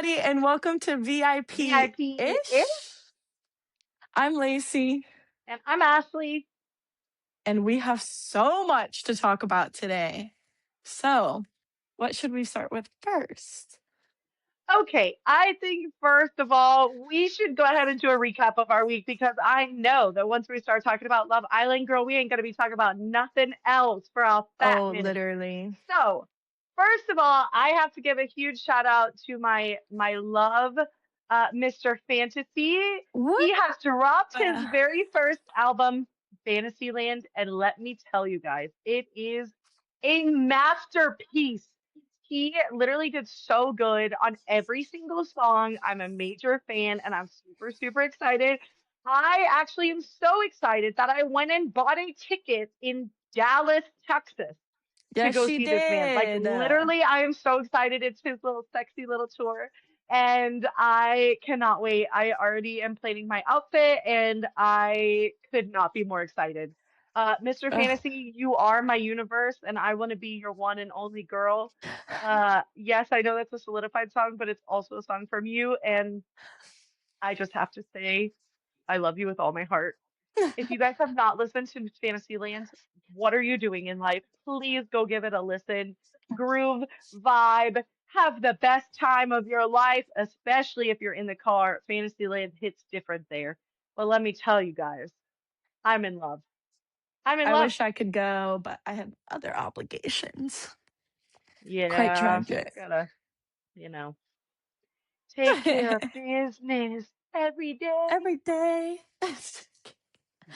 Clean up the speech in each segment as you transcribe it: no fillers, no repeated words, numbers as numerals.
everybody, and welcome to VIP-ish. VIP-ish. I'm Lacey, And I'm Ashley. and we have so much to talk about today. So, what should we start with first? Okay, I think first of all, we should go ahead and do a recap of our week because I know that once we start talking about Love Island, girl, we ain't going to be talking about nothing else for a fat Oh, minute. literally. So, first of all, I have to give a huge shout out to my love, Mr. Fantasy. What? He has dropped his very first album, Fantasyland, and let me tell you guys, it is a masterpiece. He literally did so good on every single song. I'm a major fan and I'm super, super excited. I actually am so excited that I went and bought a ticket in Dallas, Texas to Yes, go she see this man. Like did. literally, I am so excited. It's his little sexy little tour. And I cannot wait. I already am planning my outfit and I could not be more excited. Mr. Ugh. Fantasy, you are my universe and I want to be your one and only girl. Yes, I know that's a solidified song, but it's also a song from you. And I just have to say, I love you with all my heart. If you guys have not listened to Fantasyland, what are you doing in life? Please go give it a listen. Groove, vibe, have the best time of your life, especially if you're in the car. Fantasyland hits different there. But let me tell you guys, I'm in love. I'm in I love. wish I could go, but I have other obligations. Quite Yeah, tragic. gotta, you know, take care of business every day. Every day.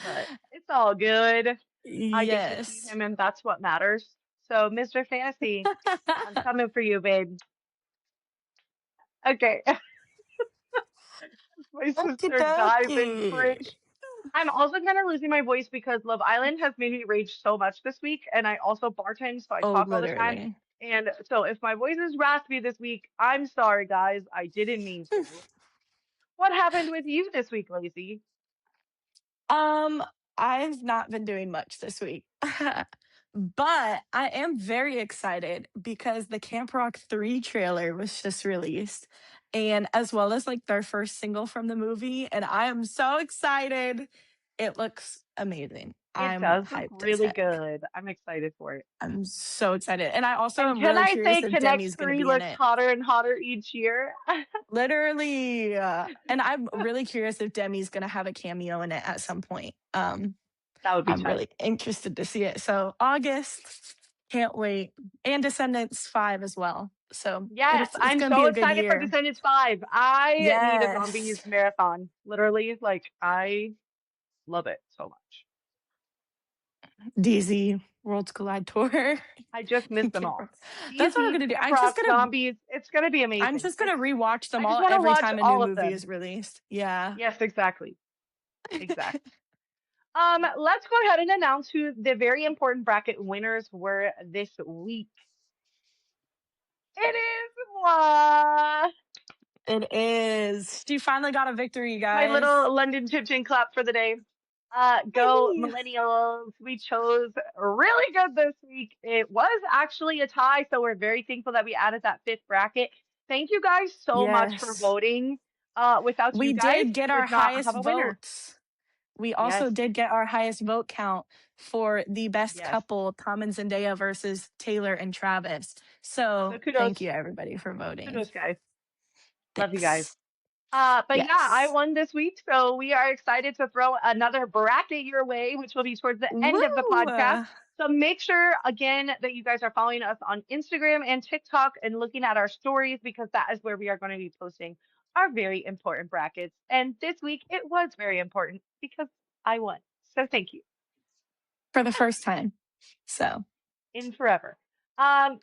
But it's all good. I get to see Yes. him, and that's what matters. So, Mr. Fantasy, I'm coming for you, babe. Okay. My Okie sister dies in dokie. fridge. I'm also kind of losing my voice because Love Island has made me rage so much this week, and I also bartend, so I Oh, talk all the time. literally. And so, if my voice is raspy this week, I'm sorry, guys. I didn't mean to. What happened with you this week, Lacey? Um, I've not been doing much this week. But I am very excited because the Camp Rock 3 trailer was just released, and as well as like their first single from the movie. And I am so excited. It looks amazing. It I'm does look hyped as really heck. good. I'm excited for it. I'm so excited. And I also And am can really I curious say if Connect Demi's going to 3 be in looks it. hotter and hotter each year? Literally. And I'm really curious if Demi's going to have a cameo in it at some point. That would be I'm tight. really interested to see it. So August, can't wait. And Descendants 5 as well. So Yes, it's I'm gonna so be a good excited for year. Descendants 5. I need a Yes. zombies marathon. Literally, like I love it so much. DZ Worlds Collide Tour. I just miss them all. That's what I'm DZ, gonna do. Camp Rock, zombies. It's gonna be I'm amazing. just gonna rewatch I them just all want to every watch time a new all of movie them. is released. Yeah. Yes, exactly. Exactly. Let's go ahead and announce who the very important bracket winners were this week. It is moi. It is. She finally got a victory, My guys. little London Tipton clap for the day. Go Hey. millennials. We chose really good this week. It was actually a tie, so we're very thankful that we added that fifth bracket. Thank you guys so much for Yes. voting. Without you We guys, did get we our would not highest have a winner. votes. We also Yes, did get our highest vote count for the best yes. couple, Tom and Zendaya versus Taylor and Travis. So So thank kudos, you everybody for voting. kudos, guys. Love you guys. Thanks. But yeah, I Yes. won this week, so we are excited to throw another bracket your way, which will be towards the end of the podcast. Woo! So make sure again that you guys are following us on Instagram and TikTok and looking at our stories because that is where we are going to be posting our very important brackets. And this week it was very important because I won. So thank you. For the first time. So In forever. Um,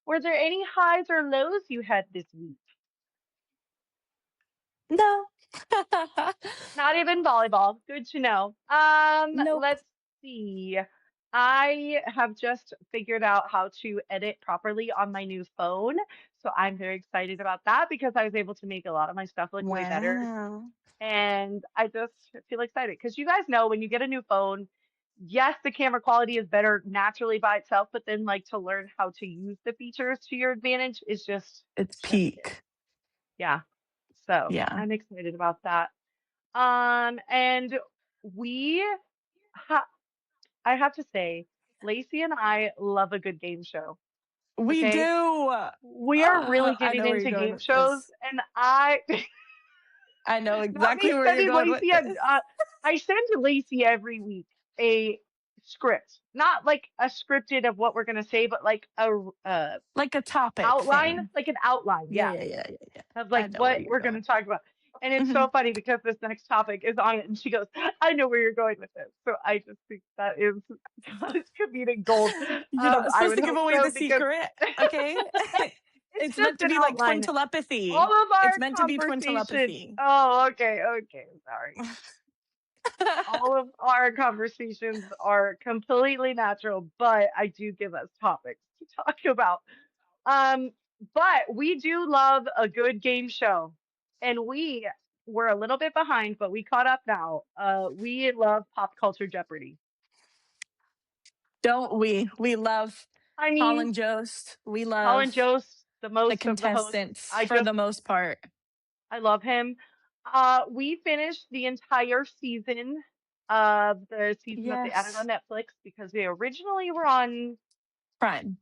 were there any highs or lows you had this week? no. Not even volleyball. Good to know. Nope. Let's see. I have just figured out how to edit properly on my new phone. So I'm very excited about that because I was able to make a lot of my stuff look way better. Wow. And I just feel excited because you guys know when you get a new phone, yes, the camera quality is better naturally by itself, but then like to learn how to use the features to your advantage is just It's chef's kiss. peak. Yeah. So Yeah. I'm excited about that. And we ha I have to say, Lacey and I love a good game show. We Okay. do. We are really I getting know where you're into going game with shows, this. and I I know not me exactly where you're sending going with Lacey this. I send Lacey every week a script, not like a scripted of what we're gonna say, but like a Like a topic outline, thing. like an outline, Yeah, yeah, yeah, yeah, yeah, yeah. of I like know where what you're we're going. gonna talk about. And it's so Mhm. funny because this next topic is on it, and she goes, "I know where you're going with this." So I just think that is comedic gold. You're not I supposed would to give hope away so the because secret, okay? it's It's just meant to an be like twin outline. All telepathy. of It's our meant to be twin conversations. telepathy. Oh, okay, okay, sorry. All of our conversations are completely natural, but I do give us topics to talk about. Um, but we do love a good game show, and we were a little bit behind, but we caught up now. We love Pop Culture Jeopardy. Don't we? We love I Paul mean, and Jost. We Paul and love Jost, the the most of the hosts. contestants for the most part. I love him. We finished the entire season of the season that they added Yes. on Netflix because they originally were on Prime.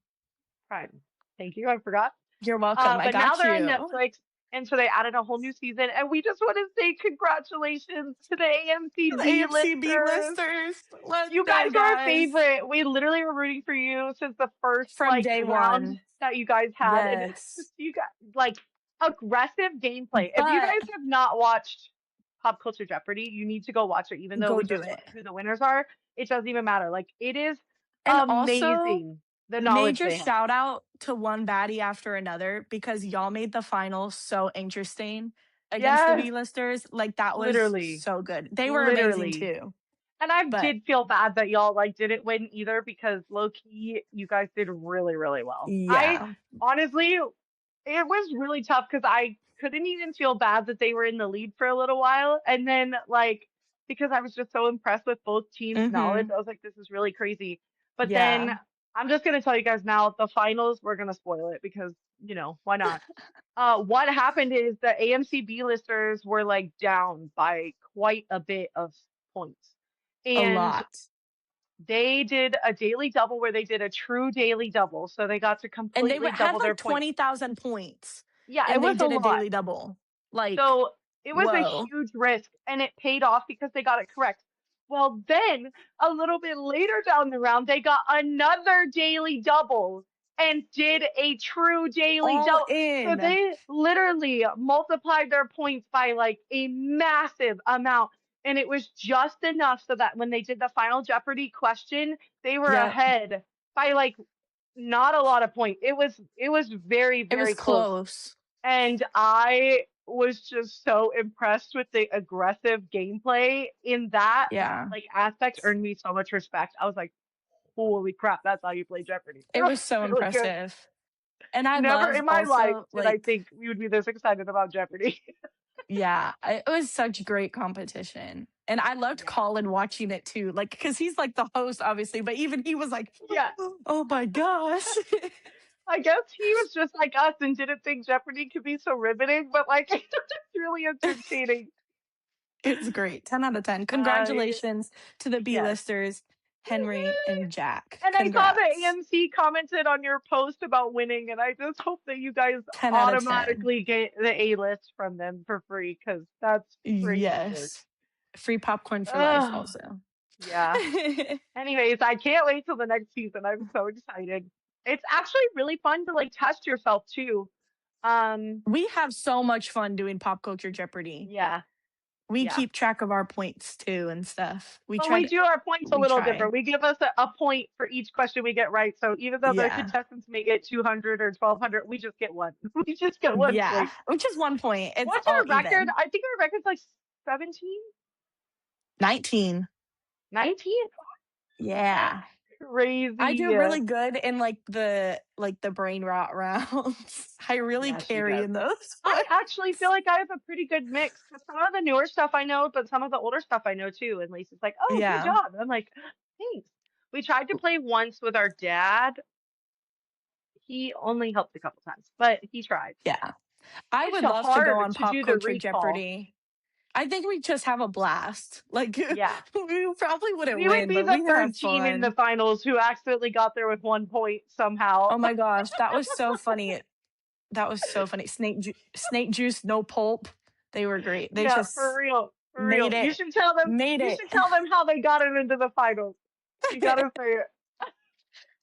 Prime. Thank you, I forgot. You're welcome. I But now got they're on you. Netflix, and so they added a whole new season. And we just want to say congratulations to the AMC The AMC B-Listers. B-Listers. Let's You go, guys are our guys. favorite. We literally were rooting for you since the first From like day round one. that you guys had, and Yes. just you guys like aggressive gameplay. If you But guys have not watched Pop Culture Jeopardy, you need to go watch it. Even though go we do just it. learned who the winners are, it doesn't even matter. Like it is And also, amazing the knowledge major they have. shout out to one baddie after another because y'all made the finals so interesting against the Yes, B-listers. Like that was literally, so good. They were amazing literally. too. And I But did feel bad that y'all like didn't win either because low key you guys did really, really well. I yeah. honestly it was really tough because I couldn't even feel bad that they were in the lead for a little while. And then like because I was just so impressed with both teams' knowledge, Mhm. I was like, this is really crazy. But then Yeah. I'm just gonna tell you guys now, the finals, we're gonna spoil it because, why not? What happened is the AMC B-listers were like down by quite a bit of points. A And lot. they did a daily double where they did a true daily double. So they got to And they completely had double their like points. 20,000 points Yeah, it and they was a did a lot. daily double. Like, So it was a whoa. huge risk and it paid off because they got it correct. Well, then a little bit later down the round, they got another daily double and did a true daily All double. So in. they literally multiplied their points by like a massive amount. And it was just enough so that when they did the final Jeopardy question, they were Yep. ahead by like not a lot of points. It was very, It was very close. close. And I was just so impressed with the aggressive gameplay in that Yeah. like aspect earned me so much respect. I was like, holy crap, that's how you play Jeopardy. It It was was so really good. impressive. And I Never love in my life also did I like think we would be this excited about Jeopardy. yeah, it was such great competition. And I loved Yeah. Colin watching it too. Like cuz he's like the host obviously, but even he was like, Yeah. "Oh my gosh." I guess he was just like us and didn't think Jeopardy could be so riveting, but like it's really entertaining. It's great. 10 out of 10. Uh, Congratulations to the yes. B-listers, Henry and Jack. And I saw that Congrats. AMC commented on your post about winning, and I just hope that you guys 10 out of 10. automatically get the A list from them for free because that's crazy good. Yes. Free popcorn for life Oh, also. yeah. Anyways, I can't wait till the next season. I'm so excited. It's actually really fun to like test yourself too. Um, We have so much fun doing Pop Culture Jeopardy. yeah, We yeah. keep track of our points too and stuff. But we do our points a We little try. different. We give us a point for each question we get right. So even though the Yeah. contestants may get 200 or 1200, we just get one. We just get one Yeah. point. Which is 1 point. It's What's all our record? even. I think our record's like 17, 19. 19. That's Yeah. I crazy. do really good in like the brain rot rounds. I really Yeah, she carry does. in those I ones. actually feel like I have a pretty good mix. 'Cause some of the newer stuff I know, but some of the older stuff I know too. And Lisa's like, "Oh, good Yeah. job." I'm like, Thanks. We tried to play once with our dad. He only helped a couple times, but he tried. Yeah. I It's would love to go hard on to Pop do the Culture recall. Jeopardy. I think we just have a blast. Like, Yeah. we probably wouldn't We would win, be but the we third have team in the fun. finals who accidentally got there with 1 point somehow. Oh my gosh, that was so funny. That was so funny. Snake juice, no pulp. They were great. They Yeah, for just real. For real. made You it. should tell them Made you it. should tell them how they got it into the finals. You gotta say it.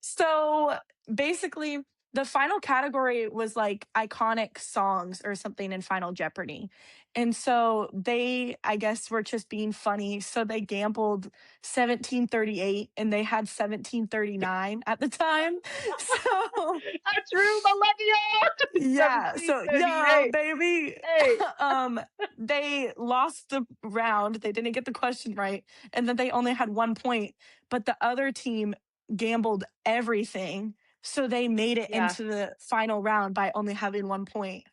So basically, the final category was like iconic songs or something in Final Jeopardy. And so they, I guess, were just being funny. So they gambled 1738 and they had 1739 at the time. So A true millennial. yeah, so yeah, 1738. baby. Hey. um, they lost the round. They didn't get the question right, and then they only had 1 point. But the other team gambled everything, so they made it Yeah. into the final round by only having 1 point.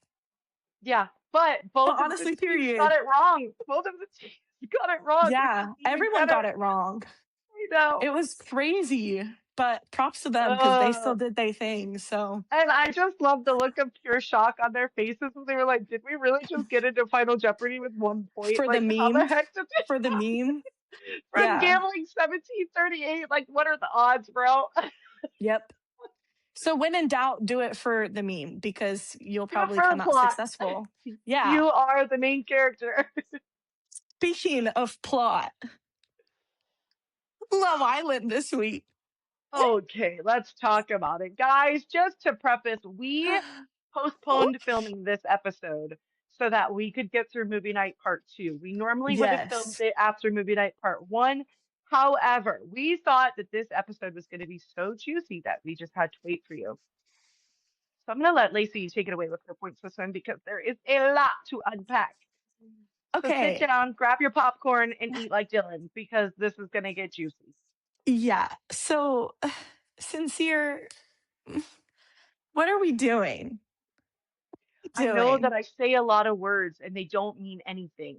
Yeah. But But both of the honestly, teams got period. it wrong. Both of the teams got it wrong. They Yeah, didn't even everyone get it. got it wrong. You know. It was crazy, but props to them because they still Uh, did their thing. So and I just love the look of pure shock on their faces when they were like, did we really just get into Final Jeopardy with 1 point? for the Like, how the meme, heck did for the meme, from yeah, gambling 1738? Like, what are the odds, bro? yep. So when in doubt, do it for the meme because you'll Do it probably for the come out plot. successful. Yeah. You are the main character. Speaking of plot, Love Island this week. Okay, let's talk about it. Guys, just to preface, we postponed Oops. filming this episode so that we could get through movie night part two. We normally would have filmed Yes. it after movie night part one. However, we thought that this episode was going to be so juicy that we just had to wait for you. So I'm going to let Lacey take it away with her point system because there is a lot to unpack. So sit Okay. down, grab your popcorn, and eat like Dylan because this is going to get juicy. Yeah. So, Sincere, what are we doing? I know that Doing? I say a lot of words and they don't mean anything.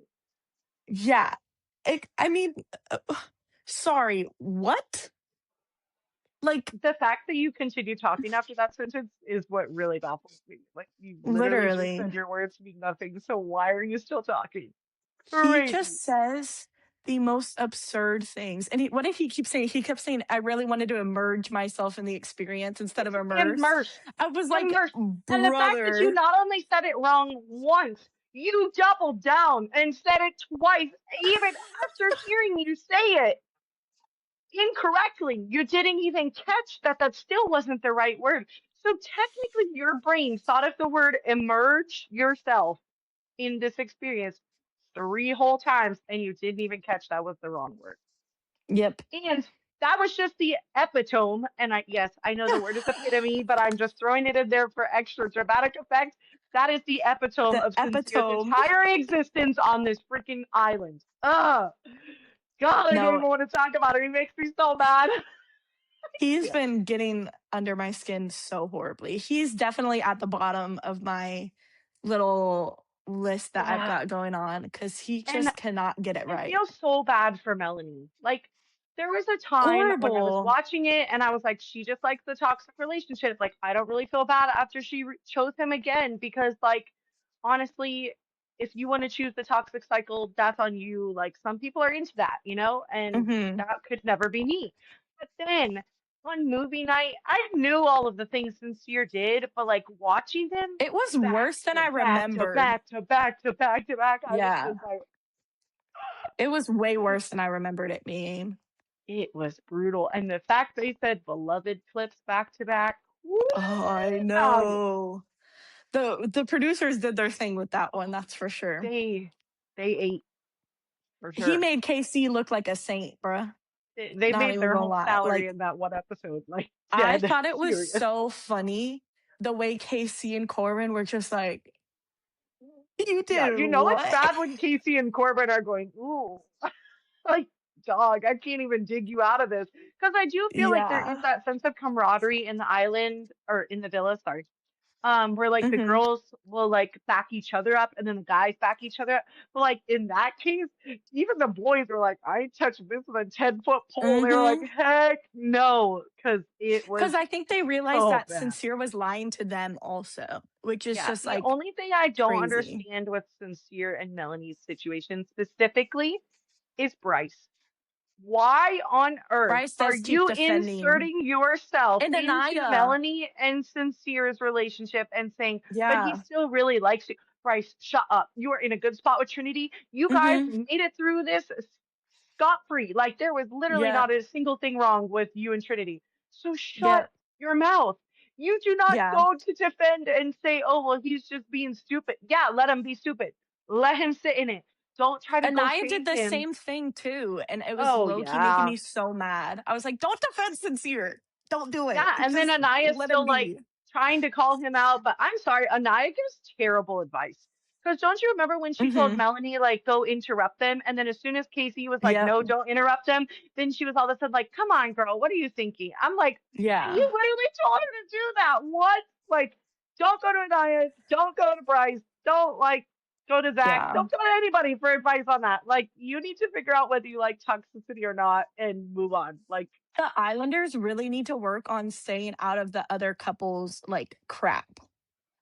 Yeah. I mean, uh, sorry, what? Like, The fact that you continue talking after that sentence is what really baffles me. Like, you literally just literally. said your words mean nothing, so why are you still talking? He Crazy. just says the most absurd things. And what did he keep saying? He kept saying, I really wanted to immerse myself in the experience instead of It's immerse. immerse. I was like, Immerse. And the fact that you brother. not only said it wrong once, you doubled down and said it twice, even after hearing you say it incorrectly. You didn't even catch that that still wasn't the right word. So technically, your brain thought of the word emerge yourself in this experience three whole times, and you didn't even catch that was the wrong word. Yep. And that was just the epitome. And yes, I know the word is epitome, but I'm just throwing it in there for extra dramatic effect. That is the epitome The of Sincere's epitome. entire existence on this freaking island. Ugh. God, I don't No, even want to talk about it. He makes me so mad. he's Yeah. been getting under my skin so horribly. He's definitely at the bottom of my little list that I've Ugh. got going on because he And just cannot get it I right. feel so bad for Melanie. Like, there was a time when I was Horrible. watching it and I was like, she just likes the toxic relationship. Like, I don't really feel bad after she chose him again because, like, honestly, if you want to choose the toxic cycle, that's on you. Like, some people are into that, and Hmm. that could never be me. But then on movie night, I knew all of the things Sincere did, but like watching them It was back worse than to I back to remembered. back to back to back to back, I was Yeah. just like, It was way worse than I remembered it being. it was brutal. And the fact they said beloved flips back to back, woo, Oh, I dog, know. The producers did their thing with that one, that's for sure. they they ate for He sure. made KC look like a saint, bruh. They Not made even their gonna whole lie. salary Like, in that one episode, like I dead thought it was serious. so funny the way KC and Corbin were just like, "You Yeah, did you know it's what?" bad when Casey and Corbin are going, ooh, like dog, I can't even dig you out of this. Because I do feel like there is Yeah. that sense of camaraderie in the island or in the villa, sorry, where like the Mhm. girls will like back each other up and then the guys back each other up. But like in that case, even the boys were like, I ain't touching this with a 10-foot pole. They were like, Mhm. heck no, because it was 'Cause I think they realized so that bad. Sincere was lying to them also, which is Yeah, just, the like, only thing I don't crazy. understand with Sincere and Melanie's situation specifically is Bryce. Why on earth Bryce are does keep you defending inserting yourself and into Anaya. Melanie and Sincere's relationship and saying, but he Yeah. still really likes you? Bryce, shut up. You are in a good spot with Trinity. You guys Mhm. made it through this scot-free. Like there was literally Yep. not a single thing wrong with you and Trinity. So shut Yep. your mouth. You do not Yeah. go to defend and say, oh, well, he's just being stupid. Yeah, let him be stupid. Let him sit in it. Don't try to go Anaya did save the him. same thing too, and it was Oh, low key making yeah. me so mad. I was like, "Don't defend Sincere. Don't do it. Yeah, and then Just Anaya's let him still like be." trying to call him out, but I'm sorry, Anaya gives terrible advice. Because don't you remember when she told Mhm. Melanie, like, go interrupt them? And then as soon as Casey was like, Yep. no, don't interrupt them, then she was all of a sudden like, come on, girl, what are you thinking? I'm like, and Yeah. you literally told her to do that. What? Like, don't go to Anaya, don't go to Bryce, don't like go to Zach, Yeah. don't go to anybody for advice on that. Like, you need to figure out whether you like toxicity or not and move on. Like, The Islanders really need to work on staying out of the other couple's, like, crap.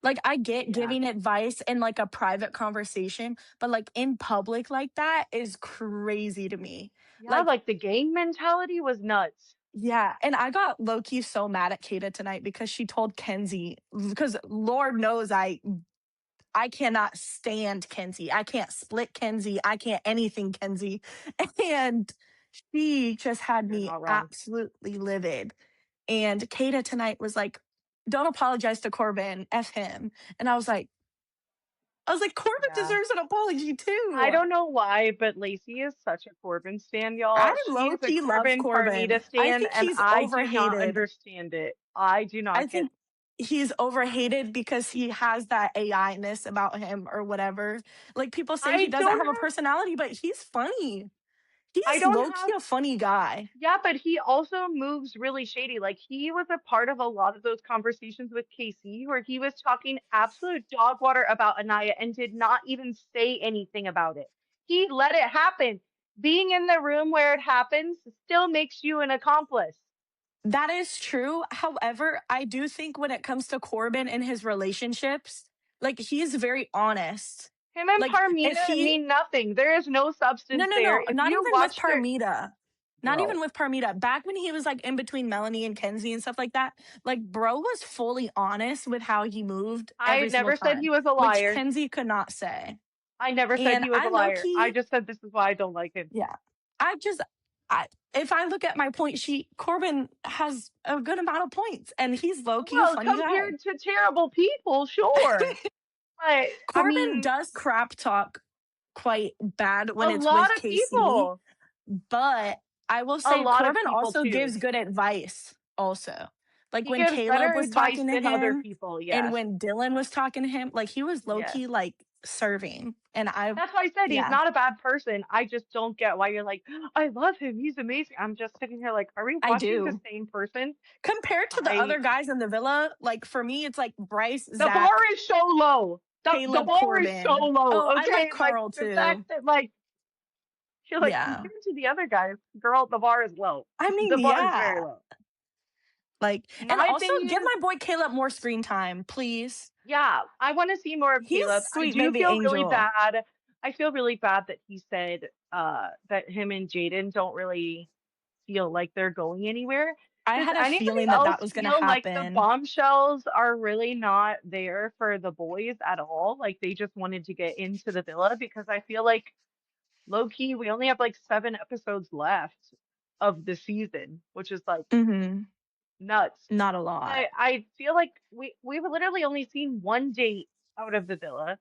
Like, I get yeah. giving advice in, like, a private conversation, but, like, in public like that is crazy to me. Yeah, Like, like the gang mentality was nuts. yeah, and I got low key so mad at Kata tonight because she told Kenzie, because Lord knows I cannot stand Kenzie. I can't split Kenzie. I can't anything Kenzie. And she just had You're me not wrong. absolutely livid. And Kata tonight was like, don't apologize to Corbin, F him. And I was like, Corbin Yeah. deserves an apology I too. don't know why, but Lacey is such a Corbin stan, I y'all. She low is a key love Corbin Corbin. Carnita I stan, think and he's I do not overhated. understand it. I do I not get think he's overhated because he has that AI-ness about him or whatever. Like people say I he doesn't don't have a have personality, but he's funny. I He's don't low key have a funny guy. yeah, but he also moves really shady. Like he was a part of a lot of those conversations with Casey where he was talking absolute dog water about Anaya and did not even say anything about it. He let it happen. Being in the room where it happens still makes you an accomplice. That is true. However, I do think when it comes to Corbin and his relationships, like he's very honest. Him and Like if Parmita he mean nothing. There is no no, substance no, there. no, If not you even with watch their Parmita. Not even bro, with Parmita. Back when he was like in between Melanie and Kenzie and stuff like that, like bro was fully honest with how he moved I every single never said time, he was a which liar. Kenzie could not say. I never said And he was a I low liar. I key, just said this is why I don't like him. yeah, I just, if I look at my point sheet, Corbin has a good amount of points and he's low key a Well, funny guy. compared to terrible people, sure. But I Corbin mean, does crap talk quite bad when a it's lot with of KC, people, but I will a say lot of Corbin people also too. gives good advice also. Like He when gives Caleb better was advice talking to than other him people. and Yes. when Dylan was talking to him, like he was low Yes. key like serving. And That's why I said he's yeah, not a bad person. I just don't get why you're like, I love him. He's amazing. I'm just sitting here like, are we I watching the do. same person? Compared to the I other guys in the villa, like for me, it's like Bryce, The bar Zach, is so low. The Caleb, bar is so Corbin. low. Oh, I like Okay, like Carl the fact too. that like you're like Yeah. compared to the other guys, girl, the bar is low. I The mean, bar is very yeah. low. Like, and My also thing give is, my boy Caleb more screen time, please. yeah, I want to see more of He's Caleb. I sweet do baby feel really angel. bad. I feel really bad that he said that him and Jaden don't really feel like they're going anywhere. I Does had a anybody feeling that else that was going to feel like the happen. bombshells are really not there for the boys at all? Like they just wanted to get into the villa because I feel like low key, we only have like 7 episodes left of the season, which is like Mhm. nuts. Not a lot. I feel like we've literally only seen one date out of the villa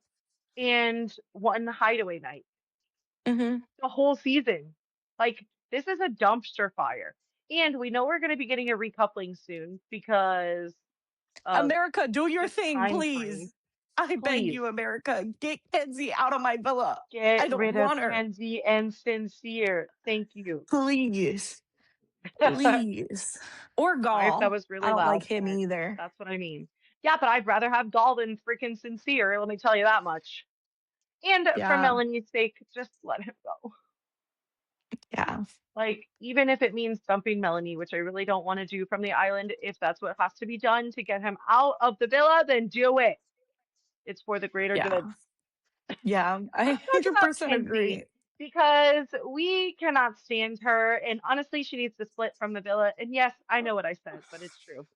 and one hideaway night Mhm. the whole season. Like this is a dumpster fire. And we know we're going to be getting a recoupling soon because of America, do your the thing, time frame. please. I beg Please you, America, get Kenzie out of my villa. I get don't rid of want her. Kenzie and Sincere. Thank you. Please. Please. Or Sorry if that Gall. was I really don't loud, like him but either. that's what I mean. Yeah, but I'd rather have Doll than freaking Sincere, let me tell you that much. And for Yeah. Melanie's sake, just let him go. Yeah. Like, even if it means dumping Melanie, which I really don't want to do from the island, if that's what has to be done to get him out of the villa, then do it. It's for the greater good. Yeah. Yeah. I Let's talk about 100% Kenzie agree. because we cannot stand her. And honestly, she needs to split from the villa. And yes, I know what I said, but it's true.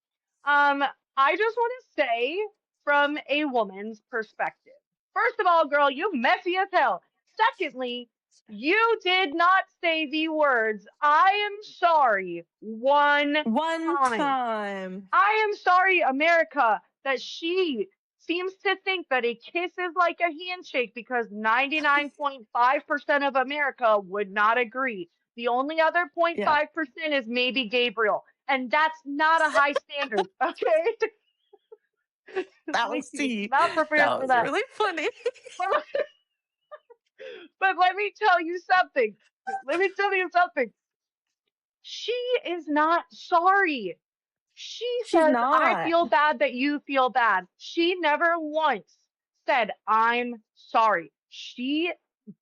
Um, I just want to say from a woman's perspective. First of all, girl, you messy as hell. Secondly, you did not say the words, I am sorry, one One time. time. I am sorry, America, that she seems to think that a kiss is like a handshake because 99.5% of America would not agree. The only other Yeah. 0.5% is maybe Gabriel. And that's not a high standard, okay? That We was was tea. not prepared That for was that. really funny. But, but let me tell you something. Let me tell you something. She is not sorry. She She's says, I not. feel bad that you feel bad. She never once said, I'm sorry. She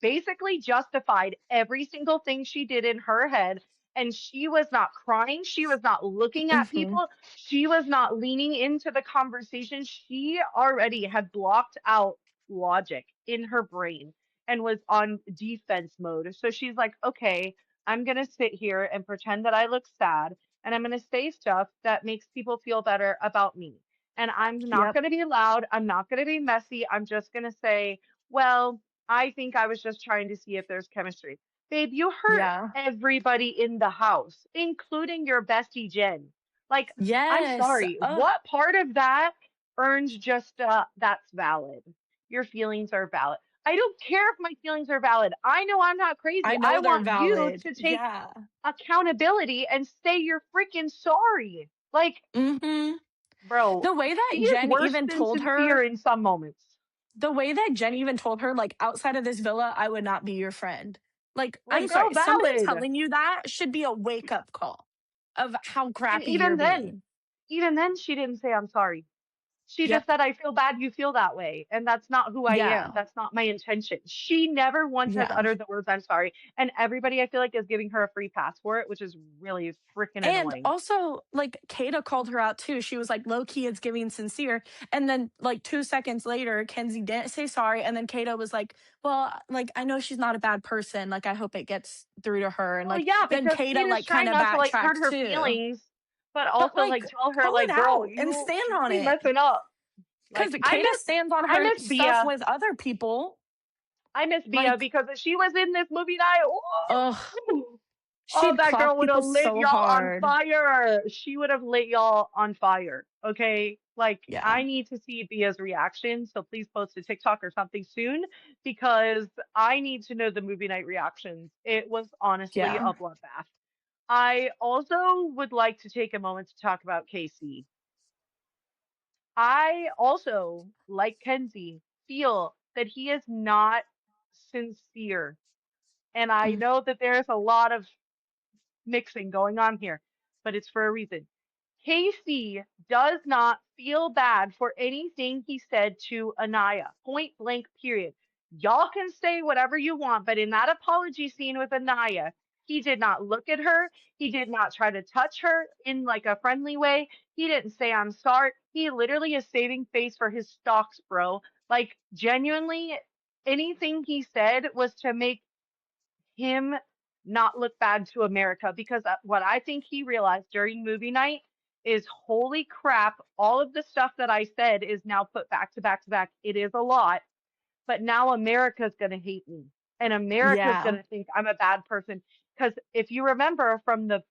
basically justified every single thing she did in her head. And she was not crying. She was not looking at Mhm. people. She was not leaning into the conversation. She already had blocked out logic in her brain and was on defense mode. So she's like, okay, I'm going to sit here and pretend that I look sad and I'm going to say stuff that makes people feel better about me. And I'm not Yep. going to be loud. I'm not going to be messy. I'm just going to say, well, I think I was just trying to see if there's chemistry. Babe, you hurt Yeah. everybody in the house, including your bestie Jen. Like, I'm Yes. sorry. What part of that earns just that's valid? Your feelings are valid. I don't care if my feelings are valid. I know I'm not crazy. I I know they're want you valid. to take Yeah. accountability and say you're freaking sorry. Like, Mhm. bro, The way she that is Jen worse even than told sincere her in some moments. the way that Jen even told her, like, outside of this villa, I would not be your friend. Like, Like, I'm girl, sorry, somebody valid. telling you that should be a wake up call of how And crappy you're being. even then, she didn't say, I'm sorry. She just Yep. said, I feel bad you feel that way. And that's not who I am. Yeah. That's not my intention. She never once has Yeah. uttered the words, I'm sorry. And everybody, I feel like, is giving her a free pass for it, which is really freaking And annoying. also, like, Kata called her out too. She was like, low key, it's giving sincere. And then, like, 2 seconds later, Kenzie didn't say sorry. And then Kata was like, well, like, I know she's not a bad person. Like, I hope it gets through to her. And, Well, like, yeah, then because Kata, Kata's like, kind trying of not to like hurt backtracked her too. feelings, but But, also like like, tell her call it like, girl, out and you stand on really it. messing up. Because Like Kata stands on I her miss stuff Bia. with other people. I miss Bia Like, because if she was in this movie night, ugh, ooh, oh, she'd that clock girl would people have lit so y'all on hard. fire. She would have lit y'all on fire. Okay. Like, Yeah. I need to see Bia's reaction. So please post a TikTok or something soon because I need to know the movie night reactions. It was honestly Yeah. a bloodbath. I also would like to take a moment to talk about Casey. I also, like Kenzie, feel that he is not sincere. And I Mm. know that there's a lot of mixing going on here, but it's for a reason. Casey does not feel bad for anything he said to Anaya. Point blank, period. Y'all can say whatever you want, but in that apology scene with Anaya, he did not look at her. He did not try to touch her in like a friendly way. He didn't say, I'm sorry. He literally is saving face for his stocks, bro. Like, genuinely, anything he said was to make him not look bad to America because what I think he realized during movie night is holy crap, all of the stuff that I said is now put back to back to back. It is a lot, but now America's going to hate me and America's going Yeah. to think I'm a bad person. Because if you remember from the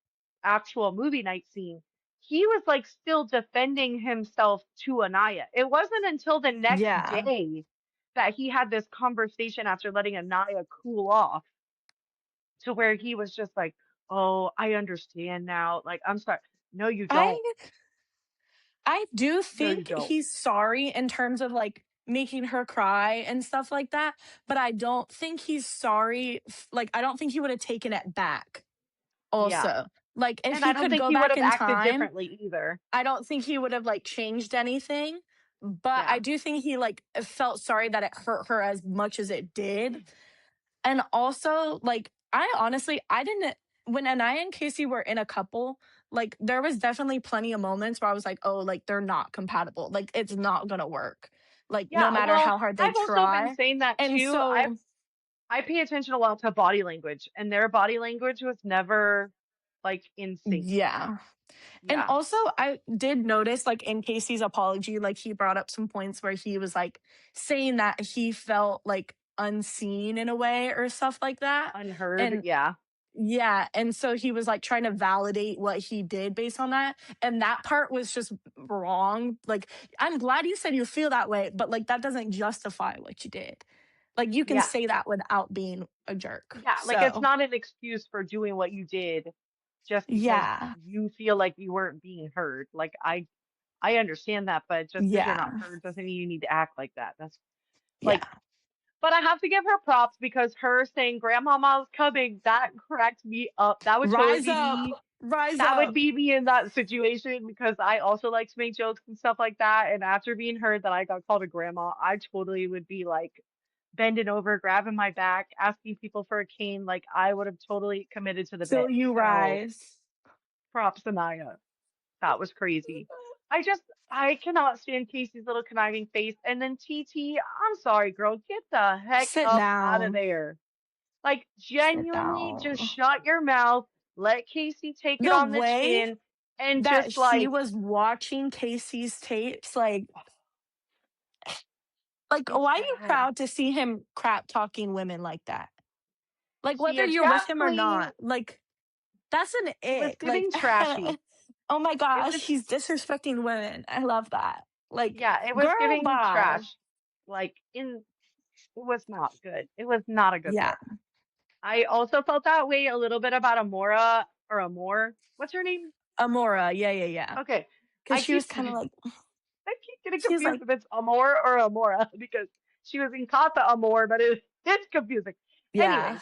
actual movie night scene, he was like still defending himself to Anaya. It wasn't until the next Yeah. day that he had this conversation after letting Anaya cool off to where he was just like, "Oh, I understand now. Like, I'm sorry." No, you don't. I I do No, you think don't. he's sorry in terms of like making her cry and stuff like that, but I don't think he's sorry like I don't think he would have taken it back Yeah. also. Like, if And I he don't could think go he would back have in acted time, differently either. I don't think he would have, like, changed anything, but I Yeah. do think he, like, felt sorry that it hurt her as much as it did. And also, like, I honestly, I didn't, when Anaya and Casey were in a couple, like, there was definitely plenty of moments where I was like, "Oh, like, they're not compatible. Like, it's not gonna work, like, no Yeah, matter well, how hard they I've also been try." saying that And too. so I pay attention a lot to body language, and their body language was never like in sync. yeah. And Yeah. also, I did notice, like, in Casey's apology, like, he brought up some points where he was, like, saying that he felt, like, unseen in a way or stuff like that. Unheard. And Yeah. yeah, and so he was, like, trying to validate what he did based on that, and that part was just wrong. Like, I'm glad you said you feel that way, but, like, that doesn't justify what you did. Like, you can Yeah. say that without being a jerk. Yeah. Like it's So, not an excuse for doing what you did just because yeah. you feel like you weren't being heard. Like I understand that, but just because you're not Yeah. heard doesn't mean you need to act like that. That's like, Yeah. but I have to give her props because her saying grandmama's coming, that cracked me up. That would totally Rise be up. me. Rise That would up. be me in that situation because I also like to make jokes and stuff like that. And after being heard that I got called a grandma, I totally would be like bending over, grabbing my back, asking people for a cane. Like I would have totally committed to the Till bit. you So rise. props to Naya. That was crazy. I cannot stand Casey's little conniving face. And then TT, I'm sorry, girl, get the heck Sit up out of down. there. Like, Sit genuinely, just down. shut your mouth, let Casey take it The on the way chin, and that just she like, was watching Casey's tapes, like, it's why are you bad. proud to see him crap talking women like that? Like, She whether had you're with Jeff him or Clean. not, like, that's an It was ick. Like, giving trashy. oh my It gosh, was, he's disrespecting women. I love that. Like, yeah, it was girl, giving bye. trash. Like, it was not good. It was not a good Yeah. look. I also felt that way a little bit about Amora or Amore. What's her name? Amora. Yeah, yeah, yeah. Okay. Because I she keep was kind of like, I keep getting she's confused like, if it's Amor or Amora because she was in Casa Amor, but it's confusing. yeah,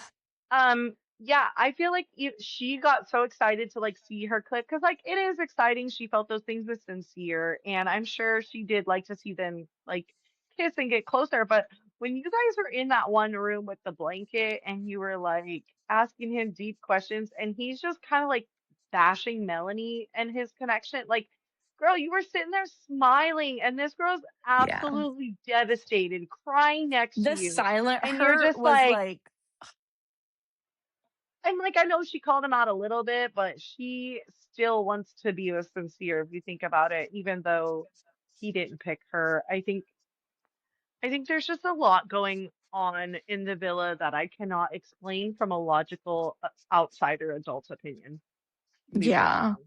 Anyways, yeah, I feel like she got so excited to like see her clip because like it is exciting. She felt those things with Sincere, and I'm sure she did like to see them like kiss and get closer. But when you guys were in that one room with the blanket and you were like asking him deep questions, and he's just kind of like bashing Melanie and his connection, like girl, you were sitting there smiling, and this girl's yeah. absolutely devastated, crying next to The you. silent And you're her just was like, like, and like, I know she called him out a little bit, but she still wants to be with Sincere if you think about it, even though he didn't pick her. I think there's just a lot going on in the villa that I cannot explain from a logical outsider adult opinion, to be very yeah. honest.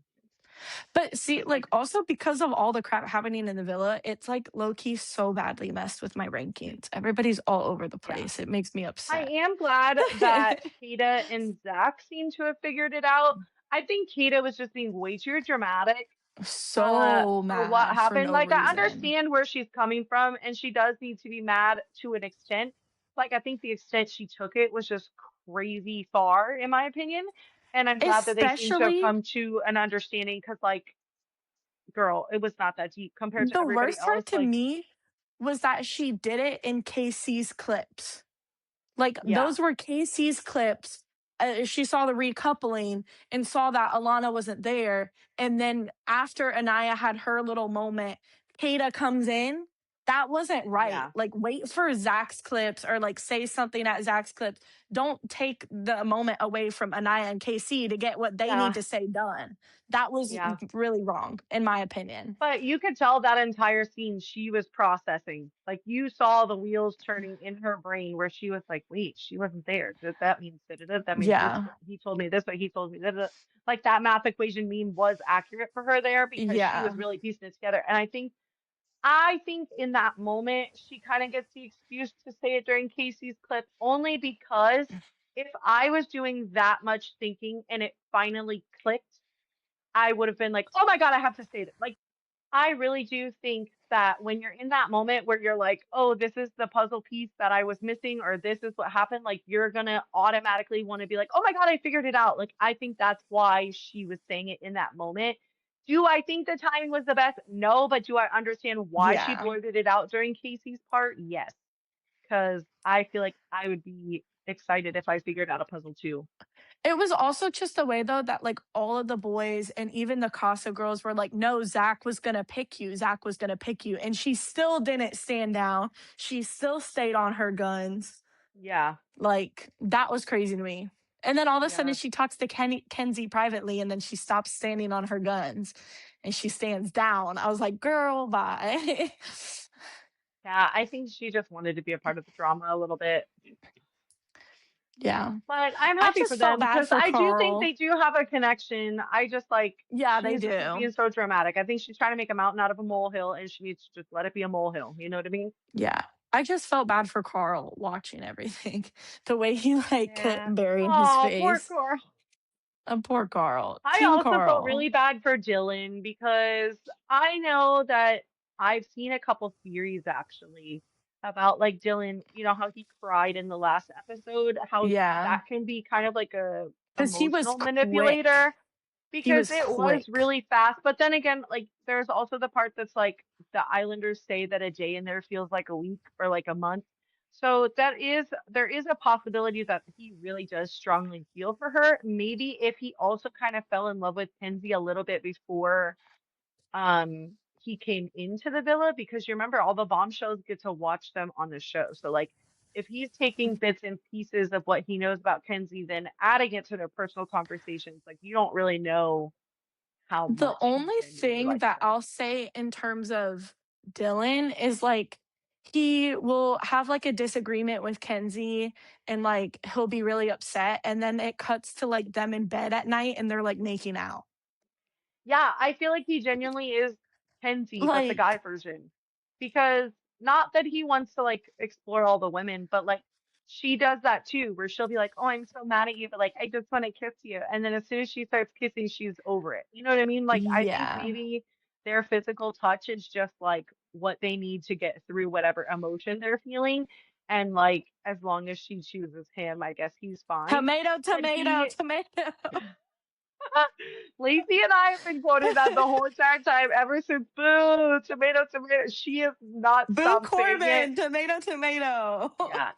But see, Because like, like, also because of all the crap happening in the villa, it's like low key so badly messed with my rankings. Everybody's all over the yeah. place. It makes me I upset. am glad that Kata and Zach seem to have figured it out. I think Kata was just being way too dramatic So for what mad for happened. no Like I reason. understand where she's coming from and she does need to be mad to an extent. Like I think the extent she took it was just crazy far in my opinion. And I'm glad that they seem to have Especially come to an understanding because like girl, it was not that deep compared to the everybody worst else. part to Like me was that she did it in Casey's clips. Like, yeah, those were Casey's clips. She saw the recoupling and saw that Alana wasn't there. And then after Anaya had her little moment, Kata comes in. That wasn't right. yeah, Like, wait for Zach's clips or like say something at Zach's clips. Don't take the moment away from Anaya and KC to get what they need yeah, to say done. That was yeah. really wrong, in my opinion. But you could tell that entire scene she was processing. Like you saw the wheels turning in her brain where she was like, wait, she wasn't there. That means da-da-da, that means this. Yeah. He told me this, but he told me that. Like that math equation meme was accurate for her there because she was Yeah. really piecing it together. And I think in that moment she kind of gets the excuse to say it during Casey's clip only because if I was doing that much thinking and it finally clicked, I would have been like, oh my God, I have to say this. Like I really do think that when you're in that moment where you're like, oh, this is the puzzle piece that I was missing, or this is what happened, like you're gonna automatically want to be like, oh my God, I figured it out. Like I think that's why she was saying it in that moment. Do I think the timing was the best? No, but do I understand why she Yeah. blurted it out during Casey's part? Yes, because I feel like I would be excited if I figured out a puzzle too. It was also just the way though that like all of the boys and even the Casa girls were like, no, Zach was gonna pick you. Zach was gonna pick you. And she still didn't stand down. She still stayed on her guns. Yeah, Like that was crazy to me. And then all of a sudden yeah. she talks to Kenzie privately and then she stops standing on her guns and she stands down. I was like, girl, bye. Yeah, I think she just wanted to be a part of the drama a little bit. Yeah. But I'm I happy for just felt them bad because for I do think Carl. they do have a connection. I just like Yeah, they she's just do. being so dramatic. I think she's trying to make a mountain out of a molehill and she needs to just let it be a molehill. You know what I mean? Yeah. I just felt bad for Carl watching everything. The way he like Yeah. couldn't bury his Oh, poor face. Cora. Poor Carl. I Team also felt Carl. really bad for Dylan because I know that I've seen a couple theories actually about like Dylan, you know, how he cried in the last episode, how Yeah. that can be kind of like a Because he was emotional quick. manipulator He because was it was quick. really fast. But then again, like there's also the part that's like the Islanders say that a day in there feels like a week or like a month. So there is a possibility that he really does strongly feel for her. Maybe if he also kind of fell in love with Kenzie a little bit before he came into the villa because you remember all the bombshells get to watch them on the show. So like if he's taking bits and pieces of what he knows about Kenzie, then adding it to their personal conversations, like you don't really know how The much he only genuinely thing likes that her. I'll say in terms of Dylan is like he will have like a disagreement with Kenzie and like he'll be really upset and then it cuts to like them in bed at night and they're like making out. Yeah, I feel like he genuinely is Kenzie, but the guy Like version. Because not that he wants to like explore all the women, but like she does that too, where she'll be like, "Oh, I'm so mad at you, but like I just want to kiss you." And then as soon as she starts kissing, she's over it. You know what I mean? Like I think yeah. maybe their physical touch is just like what they need to get through whatever emotion they're feeling. And like as long as she chooses him, I guess he's fine. Tomato, But tomato, tomato. Lacey and I have been quoting that the whole entire time ever since Boo, tomato, tomato. She has not Boo stopped saying it. Corbin, tomato, tomato. Yeah.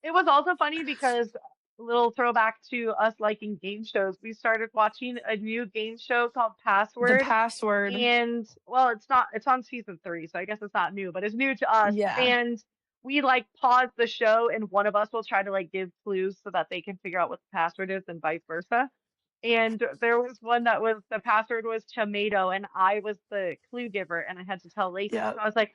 It was also funny because little throwback to us liking game shows. We started watching a new game show called The Password. password. And well, it's on season 3, so I guess it's not new, but it's new to us. Yeah. And we like pause the show and one of us will try to like give clues so that they can figure out what the password is and vice versa. And there was one that was the password was tomato, and I was the clue giver, and I had to tell Lacey. Yeah. So I was like,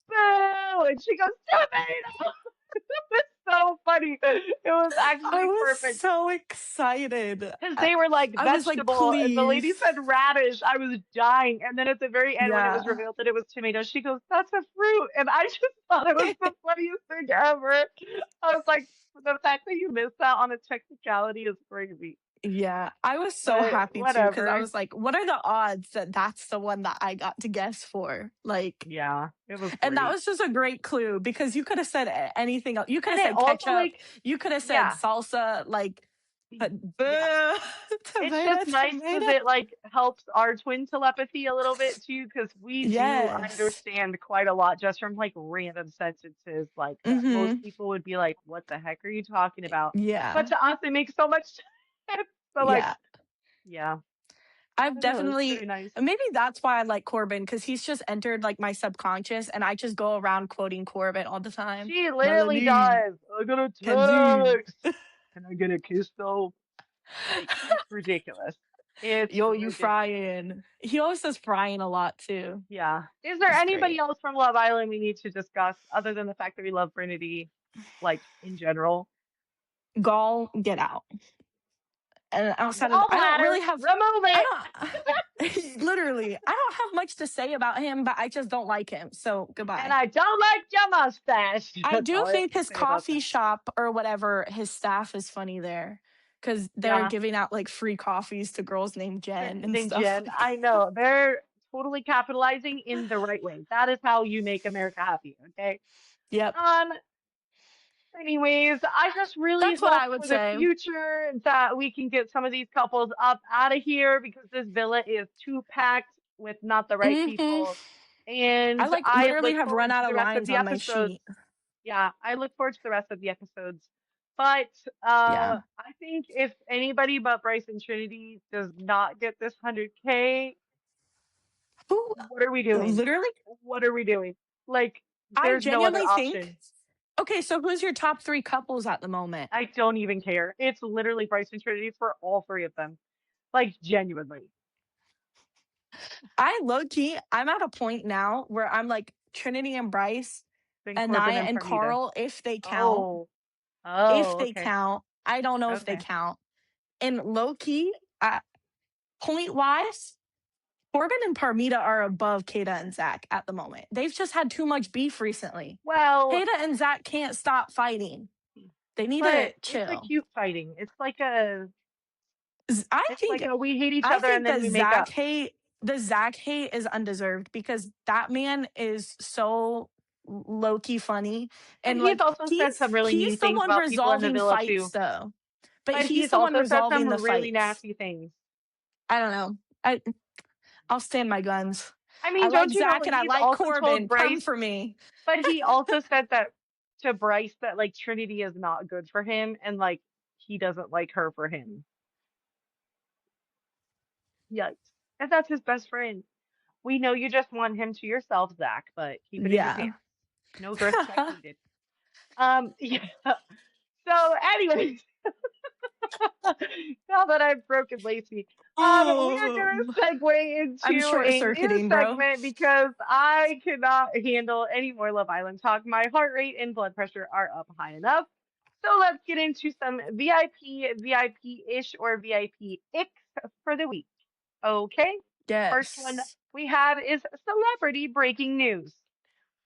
"Boo!" And she goes, "Tomato!" It was so funny. It was I actually was perfect so excited. because they were like I was like, vegetable, and the lady please. said radish. I was dying, and then at the very end, when it was Yeah. revealed that it was tomato, she goes, "That's a fruit," and I just thought it was the funniest thing ever. I was like, the fact that you missed that on a technicality is crazy. Yeah, I was so But happy too because I whatever. was like, what are the odds that that's the one that I got to guess for? Like, Yeah, it was and that great. was just a great clue because you could have said anything else. You could And have it said also ketchup. like, You could have said yeah, salsa. Like, but yeah. boo, It's tomato, just nice because tomato. it like helps our twin telepathy a little bit too, because we do Yes. understand quite a lot just from like random sentences like that most Mm-hmm. people would be like, "What the heck are you talking about?" But Yeah. to us, it makes so much sense. So like, Yeah. yeah, I I've don't know, it's pretty definitely nice. maybe that's why I like Corbin because he's just entered like my subconscious and I just go around quoting Corbin all the time. She literally Melanie, does. I got a Kenzie. text. Can I get a kiss though? Like, it's ridiculous. It's Yo, you ridiculous. frying. He always says frying a lot too. Yeah. Is there It's anybody great. else from Love Island we need to discuss other than the fact that we love Trinity, like in general? Gall, get out. And outside of, Gall I don't really bladder, have, remove I it. don't, literally, I don't have much to say about him, but I just don't like him. So And goodbye. I don't like your mustache. I That's do all I have think to his say about coffee that. shop or whatever, his staff is funny there because they're Yeah. giving out like free coffees to girls named They're Jen and named stuff Jen. like I know. They're totally capitalizing in the right way. That is how you make America happy, okay? Yep. Um, Anyways, I just really That's what hope I would for the say. future that we can get some of these couples up out of here because this villa is too packed with not the right Hmm. people. I And like I literally look have run forward to out the of rest of lines the on my episodes. sheet. Yeah, I look forward to the rest of the episodes. But Yeah. I think if anybody but Bryce and Trinity does not get this 100K, Who what are we doing? literally What are we doing? Like, I there's no other genuinely think. option. Okay, so who's your top 3 couples at the moment? I don't even care. It's literally Bryce and Trinity for all three of them. Like, genuinely. I low key, I'm at a point now where I'm like Trinity and Bryce, Then Corbin Anaya and and Farmida. Carl, if they count. Oh, If oh, they okay. count. I don't know if they Okay. count. And low key, point wise, Corbin and Parmita are above Kata and Zach at the moment. They've just had too much beef recently. Well, Kata and Zach can't stop fighting. They need to but it's a chill. cute fighting. I it's like think a we hate each I other and think then we make up. the Zach hate is undeserved because that man is so low key funny But and he's like also said some really he's mean the things one about people in the resolving villa fights too. though. But But he's he's the one also said some resolving the really fights. nasty things. I don't know. I'll stand my guns. I I mean, like don't you know Zach and I he's like also told Corbin. Come Bryce, for me. but he also said that to Bryce that like Trinity is not good for him and like he doesn't like her for him. Yikes. And that's his best friend. We know you just want him to yourself, Zach, but keep it in your Yeah. pants. No girth check needed. Yeah. So, anyways, now that I've broken Lacey, we are gonna Oh, segue I'm into short a new circuiting, bro. segment because I cannot handle any more Love Island talk. My heart rate and blood pressure are up high enough. So let's get into some VIP-ish or VIP-ick for the week. Okay. First one Yes. we have is celebrity breaking news.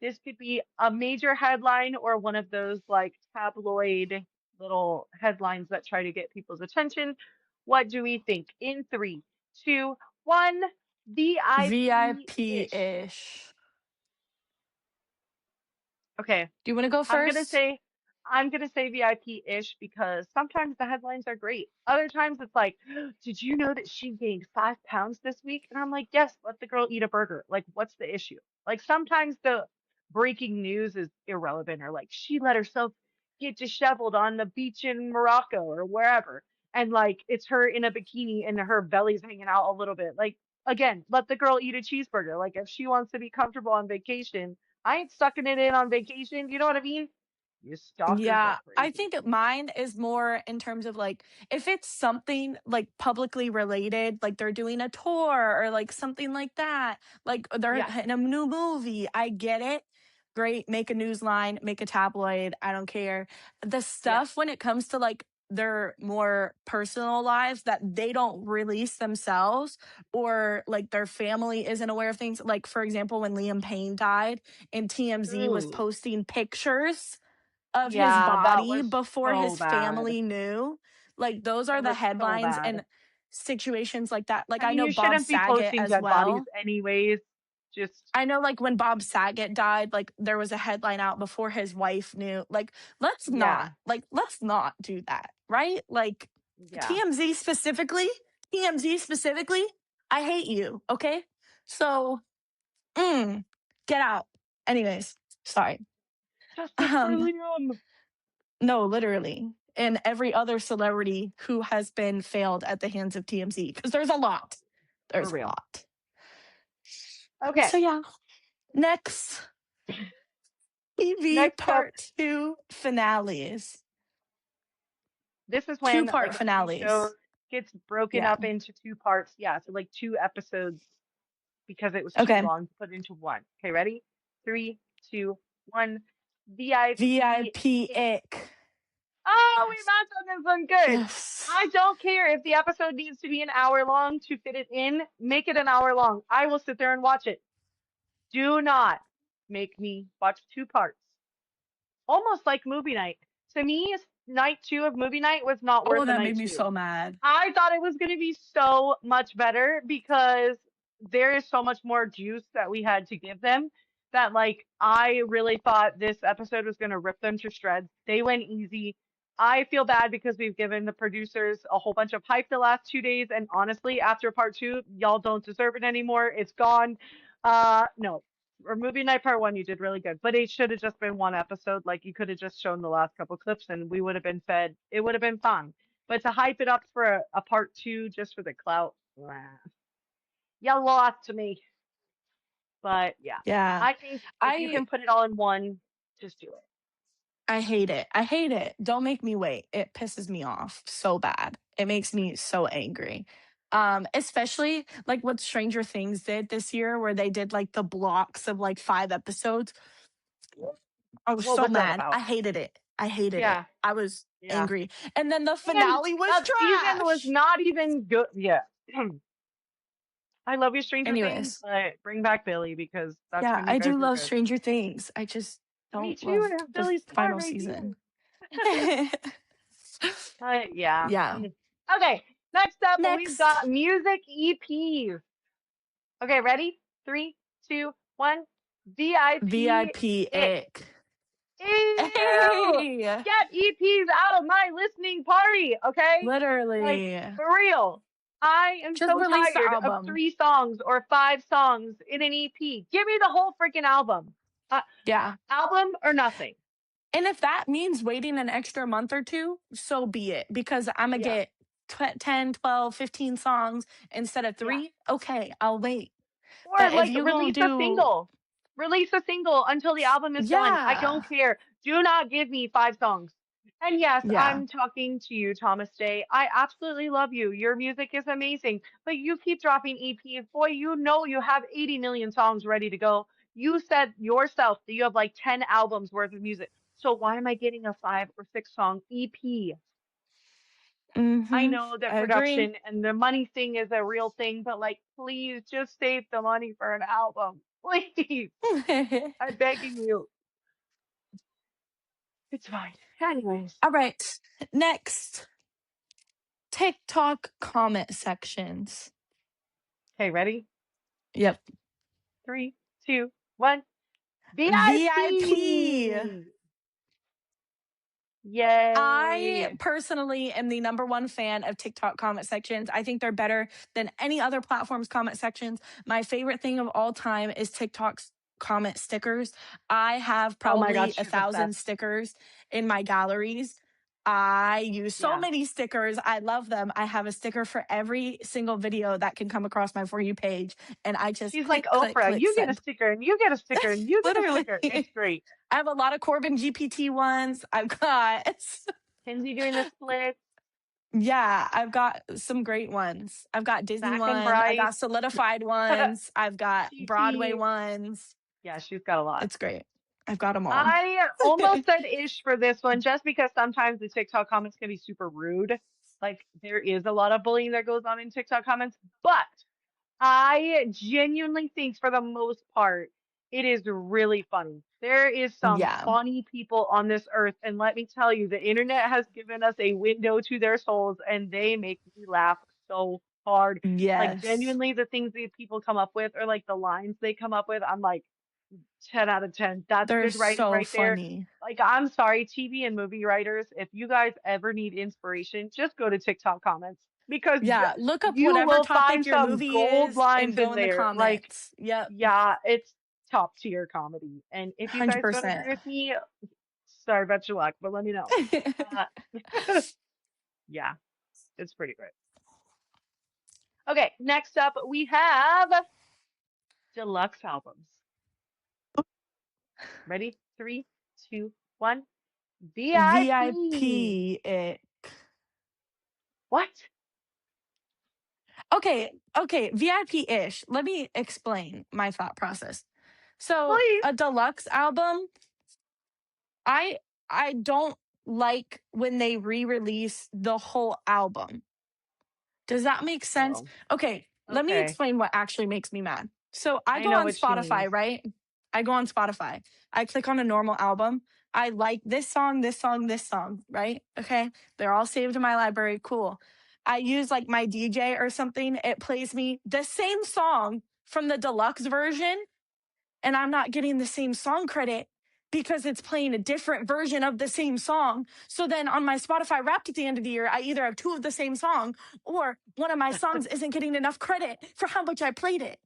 This could be a major headline or one of those like tabloid little headlines that try to get people's attention. What do we think? In three, two, one, VIP VIP-ish. ish. Okay, Do you want to go I'm gonna first? say I'm gonna say VIP-ish because sometimes the headlines are great. Other times it's like, did you know that she gained 5 pounds this week? And I'm like, yes, let the girl eat a burger. Like, what's the issue? Like sometimes the breaking news is irrelevant or like she let herself get disheveled on the beach in Morocco or wherever. And like it's her in a bikini and her belly's hanging out a little bit. Like again, let the girl eat a cheeseburger. Like if she wants to be comfortable on vacation, I ain't sucking it in on vacation. You know what I mean? You stalkers are Yeah, I crazy. think mine is more in terms of like if it's something like publicly related, like they're doing a tour or like something like that, like they're Yeah, in a new movie. I get it. Great, make a news line, make a tabloid. I don't care. The yeah. stuff when it comes to like their more personal lives that they don't release themselves or like their family isn't aware of things. Like, for example, when Liam Payne died and TMZ was Ooh, posting pictures of his yeah, that body was before so his bad. family knew. Like those are It the was so headlines bad. and situations like that. Like I I mean, know you Bob shouldn't be Saget posting as dead bodies well. anyways. Just, I know like when Bob Saget died, like there was a headline out before his wife knew. Like yeah, let's not do that, right? Like yeah. TMZ specifically, TMZ specifically, I hate you, okay? So, mm, get out. Anyways, sorry. Justice for Um Liam. No, literally. And every other celebrity who has been failed at the hands of TMZ, because there's a lot. For There's a real. lot. Okay, So, yeah, next TV next up, part two finales. this is Two when part like a TV show finales. gets broken Yeah. up into two parts. Yeah, so like two episodes because it was too Okay. long to put into one. Okay, ready? Three, two, one. VIP VIP ick. ick. Oh, we matched on this one. Good. Yes. I don't care if the episode needs to be an hour long to fit it in. Make it an hour long. I will sit there and watch it. Do not make me watch two parts. Almost like movie night. To me, night two of movie night was not Oh, worth a that night made me two. so mad. I thought it was going to be so much better because there is so much more juice that we had to give them that like I really thought this episode was going to rip them to shreds. They went easy. I feel bad because we've given the producers a whole bunch of hype the last 2 days, and honestly, after part two, y'all don't deserve it anymore. It's gone. No, or movie night part one, you did really good, but it should have just been one episode. Like you could have just shown the last couple clips, and we would have been fed. It would have been fun. But to hype it up for a part two just for the clout, you lost me. But yeah, Yeah. I think if you I can put it all in one, just do it. I hate it. I hate it. Don't make me wait. It pisses me off so bad. It makes me so angry. Especially like what Stranger Things did this year where they did like the blocks of like 5 episodes. I was What so was that mad. about? I hated it. I hated it. Yeah, I was yeah. angry. And then the And finale was that season was trash. not even good. Yeah. I love you, Stranger Things, Anyways, but bring back Billy because that's yeah, when you I guys do were love good. Stranger Things. I just Me don't too. love I have the Billy's heart final right season. here. But yeah. Yeah. Mm. Okay. Next up, we've Next, got music EPs. Okay, ready? Three, two, one. VIP VIP ick. ick. Ew! Hey, Get EPs out of my listening party, okay? Like, literally. for real. I am Just so release the tired of album. 3 songs or 5 songs in an EP. Give me the whole freaking album. Uh, Yeah. album or nothing. And if that means waiting an extra month or two, so be it. Because I'm going to Yeah, get 10, 12, 15 songs instead of yeah. three. Okay, I'll wait. Or But if like you going release to a do, single. Release a single until the album is done. I yeah, don't care. Do not give me 5 songs. And yes, yeah. I'm talking to you, Thomas Day. I absolutely love you. Your music is amazing. But you keep dropping EPs. Boy, you know you have 80 million songs ready to go. You said yourself that you have like 10 albums worth of music. So why am I getting a 5 or 6 song EP? I Mm-hmm. know that I agree. production and the money thing is a real thing, but like, please just save the money for an album. Please. I'm begging you. It's fine. Anyways. All right. Next, TikTok comment sections. Okay, ready? Yep. Three, two, one. VIP. VIP! I Yay! personally am the number one fan of TikTok comment sections. I think they're better than any other platform's comment sections. My favorite thing of all time is TikTok's comment stickers. I have Oh my probably God, a she's thousand obsessed. stickers in my galleries. I use so Yeah. many stickers. I love them. I have a sticker for every single video that can come across my For You page. And I just She's like click, click, Oprah. click, You get a send. sticker and you get a sticker and you get a Literally. sticker. It's great. I have a lot of Corbin GPT ones. I've got Kenzie doing the splits. Yeah, I've got some great ones. I've got Disney Zach and ones, I Bryce. got solidified ones, I've got Broadway TT. ones. Yeah, she's got a lot. It's great. I've got them all. I almost said ish for this one just because sometimes the TikTok comments can be super rude. Like there is a lot of bullying that goes on in TikTok comments, but I genuinely think for the most part, it is really funny. There is some Yeah. funny people on this earth, and let me tell you, the internet has given us a window to their souls, and they make me laugh so hard. Like Yes. genuinely, the things that people come up with, or like the lines they come up with, I'm like, 10 out of 10. That's They're good writing so right there. funny. Like, I'm sorry, TV and movie writers, if you guys ever need inspiration, just go to TikTok comments because Yeah, look up you whatever will topic find your some movie gold is and lines go in in the there. Like, comments. Yep, yeah, it's top tier comedy. And if you guys don't 100%. agree with me, sorry about your luck, but let me know. Uh, yeah, it's pretty great. Okay, next up, we have deluxe albums. Ready? Three, two, one. VIP. VIP it. What? Okay, VIP-ish. Let me explain my thought process. So, Please. a deluxe album, I I don't like when they re-release the whole album. Does that make sense? Oh, Okay, let me okay. explain what actually makes me mad. So I I go know on what she Spotify, means. right? I go on Spotify. I click on a normal album. I like this song, this song, this song, right? Okay. They're all saved in my library. Cool. I use like my DJ or something. It plays me the same song from the deluxe version and I'm not getting the same song credit because it's playing a different version of the same song. So then on my Spotify Wrapped at the end of the year, I either have two of the same song or one of my songs isn't getting enough credit for how much I played it.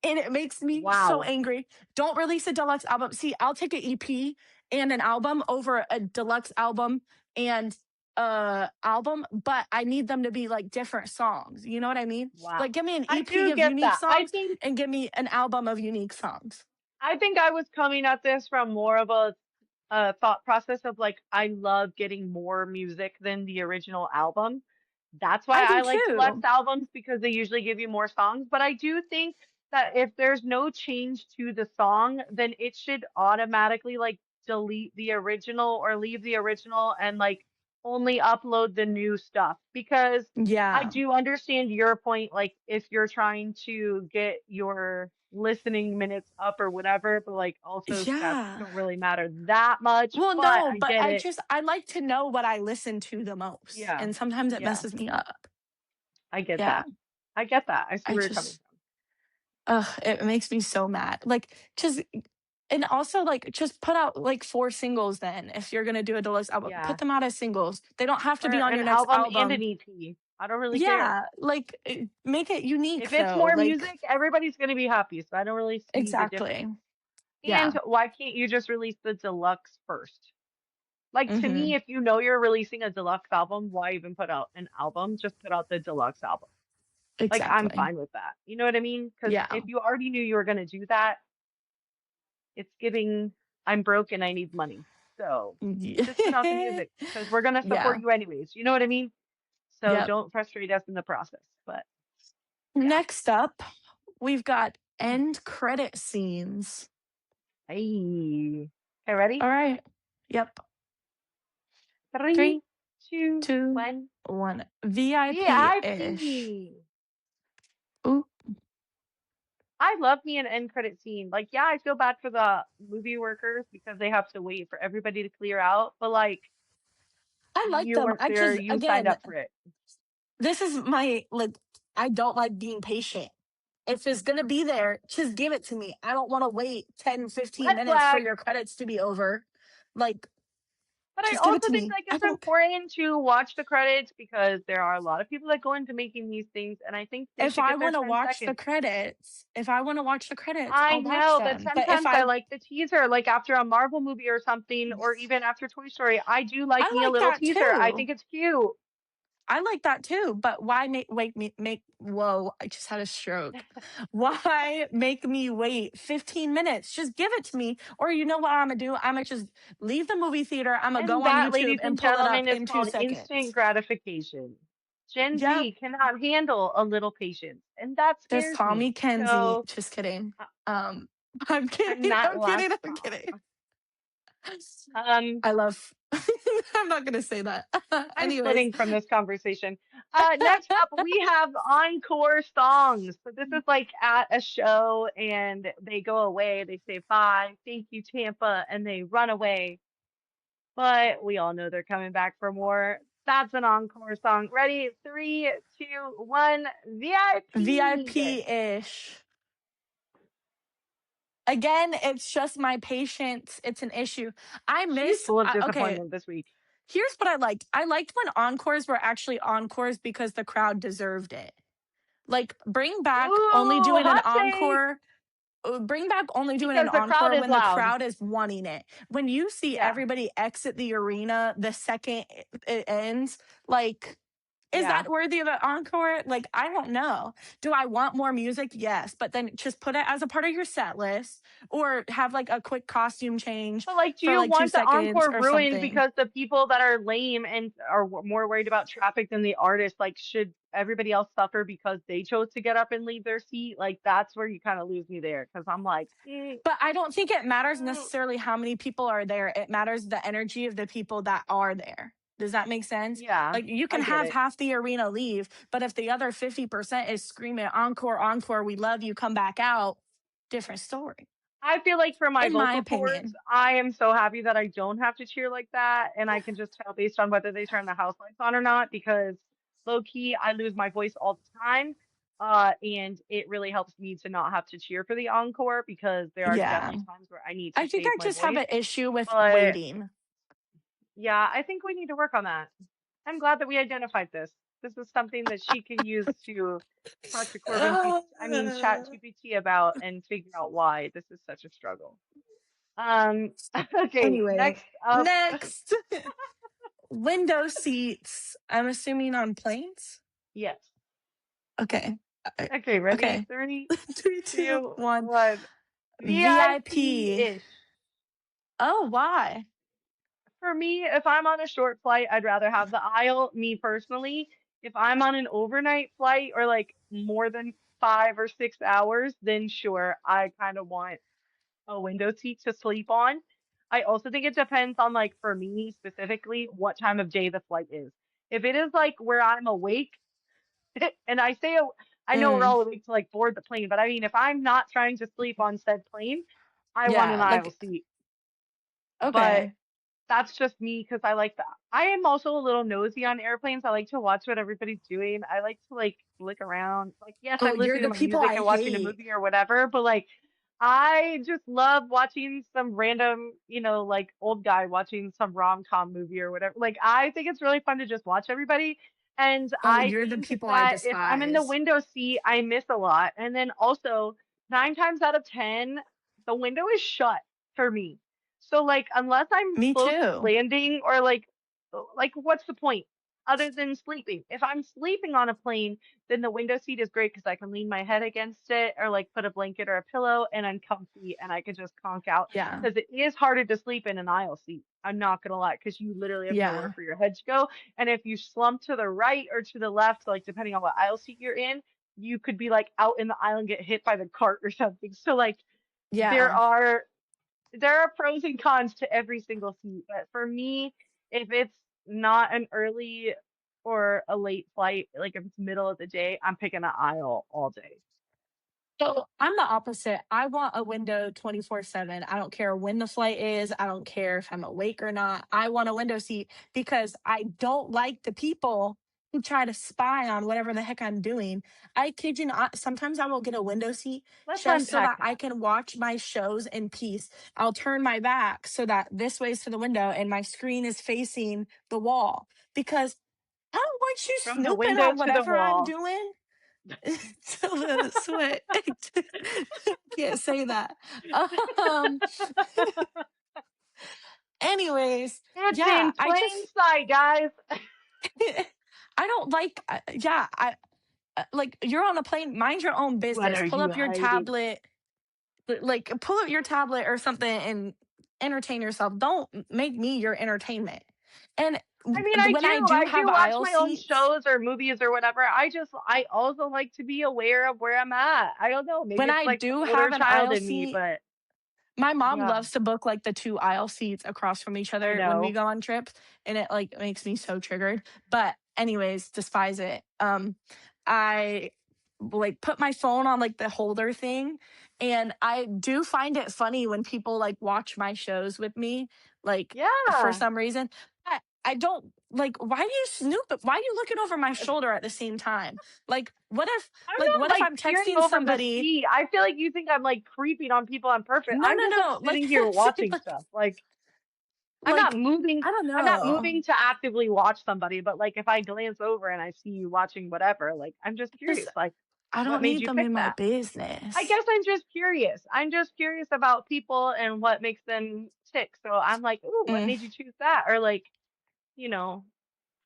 And it makes me so Wow. angry. Don't release a deluxe album. See, I'll take an EP and an album over a deluxe album and album, but I need them to be like different songs. You know what I mean? Wow. Like give me an I EP do of get unique that. songs and give me an album of unique songs. I think I was coming at this from more of a thought process of like I love getting more music than the original album. That's why I do I like deluxe too. albums because they usually give you more songs. But I do think that if there's no change to the song, then it should automatically like delete the original or leave the original and like only upload the new stuff. Because I Yeah. do understand your point, like if you're trying to get your listening minutes up or whatever, but like also stats Yeah. don't really matter that much. Well, But no, I but get it. I like to know what I listen to the most. Yeah. And sometimes it Yeah. messes me up. I get Yeah. that. I get that. I see I where you're coming just from. it makes me so mad. Like just and also like just put out like four singles then if you're gonna do a deluxe album. Put Yeah. them out as singles. They don't have to Or be on an your next album and an album. EP. I don't really care. Yeah, like make it unique If it's though. more Like music, everybody's going to be happy. So I don't really see the difference. exactly. And Yeah. why can't you just release the deluxe first? Like to me, Mhm. if you know you're releasing a deluxe album, why even put out an album? Just put out the deluxe album. Like I'm Exactly. fine with that. You know what I mean? Because Yeah. if you already knew you were going to do that, it's giving I'm broke and I need money. So just put out the music because we're going to support Yeah. you anyways. You know what I mean? So Yep. don't frustrate us in the process. But yeah. Next up, we've got Mm. end credit scenes. Hey. Okay, All ready? right. Yep. Three, Three, two, two, one. one. VIP ish. VIP. Ooh, I love me an end credit scene. Like, yeah, I feel bad for the movie workers because they have to wait for everybody to clear out. But like, I like you them. work I there, just you signed again, up for it. this is my like. I don't like being patient. If it's gonna be there, just give it to me. I don't want to wait 10, 15 Red minutes for flag. your credits to be over. Like, But I just give it also to think me. like I it's don't. important to watch the credits because there are a lot of people that go into making these things, and I think they If should I get their want to 10 watch the seconds. credits, if I want to watch the credits, I I'll watch know, but them. But if sometimes I I, like the teaser, like after a Marvel movie or something, or even after Toy Story. I do like I me a like little that teaser. I too. think it's cute. I like that too, but why make whoa, I just had a stroke. Why make me wait 15 minutes? Just give it to me. Or you know what I'm gonna do? I'm gonna just leave the movie theater. I'm gonna go And on that, YouTube ladies and and pull it up gentlemen, is in two called instant seconds. gratification. Gen Yep. Z cannot handle a little patience, and that There's scares Tommy me. Kenzie. So Just kidding. uh, Um, I'm I'm kidding. that I'm last kidding. I'm song. kidding. Um, I love I'm not gonna say that. I'm Anyways. splitting from this conversation. Next up, we have encore songs. So this is like at a show and they go away. They say bye, thank you, Tampa, and they run away. But we all know they're coming back for more. That's an encore song. Ready? Three, two, one. VIP. VIP-ish. Again, it's just my patience. It's an issue. She's full of Okay, disappointment this week. here's what I liked. I liked when encores were actually encores because the crowd deserved it. Like, Ooh, hot take. bring back only doing an Because the crowd encore is when the loud. crowd is wanting it. When you see Yeah, everybody exit the arena the second it ends, like, is yeah. that worthy of an encore? Like, I don't know. Do I want more music? Yes, but then just put it as a part of your set list or have like a quick costume change But like, do for you like two want the seconds encore or ruined something. because the people that are lame and are more worried about traffic than the artist, like, should everybody else suffer because they chose to get up and leave their seat? Like, that's where you kind of lose me there because I'm like, But I don't think it matters mm, necessarily how many people are there. It matters the energy of the people that are there. Does that make sense? yeah, Like you I can get have it. half the arena leave, but if the other 50% is screaming encore, encore, we love you, come back out, different story, I feel like for my in my vocal cords, opinion. I am so happy that I don't have to cheer like that, and I can just tell based on whether they turn the house lights on or not because low key, I lose my voice all the time. And it really helps me to not have to cheer for the encore because there are Yeah. definitely times where I need to I think save I my just have voice. an issue with But waiting. yeah, I think we need to work on that. I'm glad that we identified this. This is something that she can use to talk to Chat Uh, GPT about and figure out why this is such a struggle. Um, okay, anyway, next up, next window seats. I'm assuming on planes. yes. Okay. Uh, Okay, ready? Okay. Three, 3, 2, two, 1. one. VIP. VIP-ish. Oh, why? For me, if I'm on a short flight, I'd rather have the aisle, me personally. If I'm on an overnight flight or like more than 5 or 6 hours, then sure, I kind of want a window seat to sleep on. I also think it depends on, like, for me specifically, what time of day the flight is. If it is like where I'm awake, and I know we're Mm, all awake to like board the plane, but I mean, if I'm not trying to sleep on said plane, I want an yeah, aisle like, seat. But okay. that's just me because I like that. I am also a little nosy on airplanes. I like to watch what everybody's doing. I like to like flick around. Like, yes, Oh, I'm you're listening to the my people music I and watching a hate. movie or whatever, but like, I just love watching some random, like old guy watching some rom-com movie or whatever. Like, I think it's really fun to just watch everybody. And Oh, I you're the think people I that if I'm in the despise. window seat, I miss a lot. And then also, 9 times out of 10, the window is shut for me. So like unless I'm Me close to too. landing or like what's the point other than sleeping? If I'm sleeping on a plane, then the window seat is great because I can lean my head against it or like put a blanket or a pillow and I'm comfy and I can just conk out Yeah. because it is harder to sleep in an aisle seat. I'm not gonna lie, because you literally have nowhere Yeah. for your head to go. And if you slump to the right or to the left, like depending on what aisle seat you're in, you could be like out in the aisle and get hit by the cart or something. So like there Yeah. are there are pros and cons to every single seat, but for me, if it's not an early or a late flight, like if it's middle of the day, I'm picking an aisle all day. So I'm the opposite. I want a window 24/7. I don't care when the flight is. I don't care if I'm awake or not. I want a window seat because I don't like the people who try to spy on whatever the heck I'm doing. I kid you not. Sometimes I will get a window seat Let's just so unpack that I that. can watch my shows in peace. I'll turn my back so that this way's to the window and my screen is facing the wall because I don't want you From the snooping window on to the whatever I'm wall. doing. Till the sweat. Can't say that. Um, anyways, It's yeah, in I plain just sight, guys. I don't like yeah, I like you're on a plane, mind your own What business. are Pull you up your hiding? tablet, like pull up your tablet or something and entertain yourself. Don't make me your entertainment. And I mean, I when I do. do I have do watch aisle my own seats, shows or movies or whatever. I also like to be aware of where I'm at. I don't know. Maybe when it's I like the do older have an child aisle in me, seat, but my mom yeah, loves to book, like, the 2 aisle seats across from each I other when we know. go on trips, and it, like, makes me so triggered, but anyways, despise it. I, like, put my phone on, like, the holder thing, and I do find it funny when people, like, watch my shows with me, like, for Yeah. some reason, but I don't like, why do you snoop? Why are you looking over my shoulder at the same time? Like, I'm what not if like I'm peering texting over the somebody. seat. I feel like you think I'm like creeping on people on purpose. No, I'm no, just like no, like, sitting here watching like stuff. Like I'm not like, moving. I don't I'm not know. moving to actively watch somebody, but like if I glance over and I see you watching whatever, like I'm just Just curious. Like I what don't made need you them pick in my that? I business. guess I'm just curious. I'm just curious about people and what makes them tick. So I'm like, ooh, what Mm. made you choose that? Or like, you know,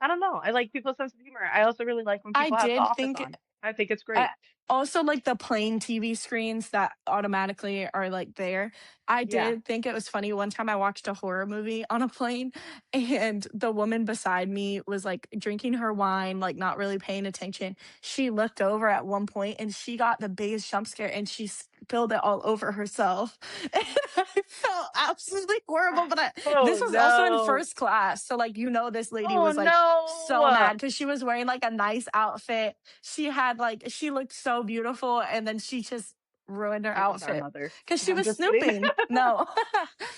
I don't know. I like people's sense of humor. I also really like when I people have The did Office think on. I think it's I great. also, like, the plain TV screens that automatically are, like, there. I Yeah. did think it was funny, one time I watched a horror movie on a plane, and the woman beside me was, like, drinking her wine, like, not really paying attention. She looked over at one point, and she got the biggest jump scare, and she spilled it all over herself, and I felt absolutely horrible, but this Oh was also in no. first class, so, like, this lady Oh was, like, so no. mad because she was wearing, like, a nice outfit. She looked so beautiful, and then she just ruined her It was our outfit mother. because No, she I'm was just kidding. snooping. No.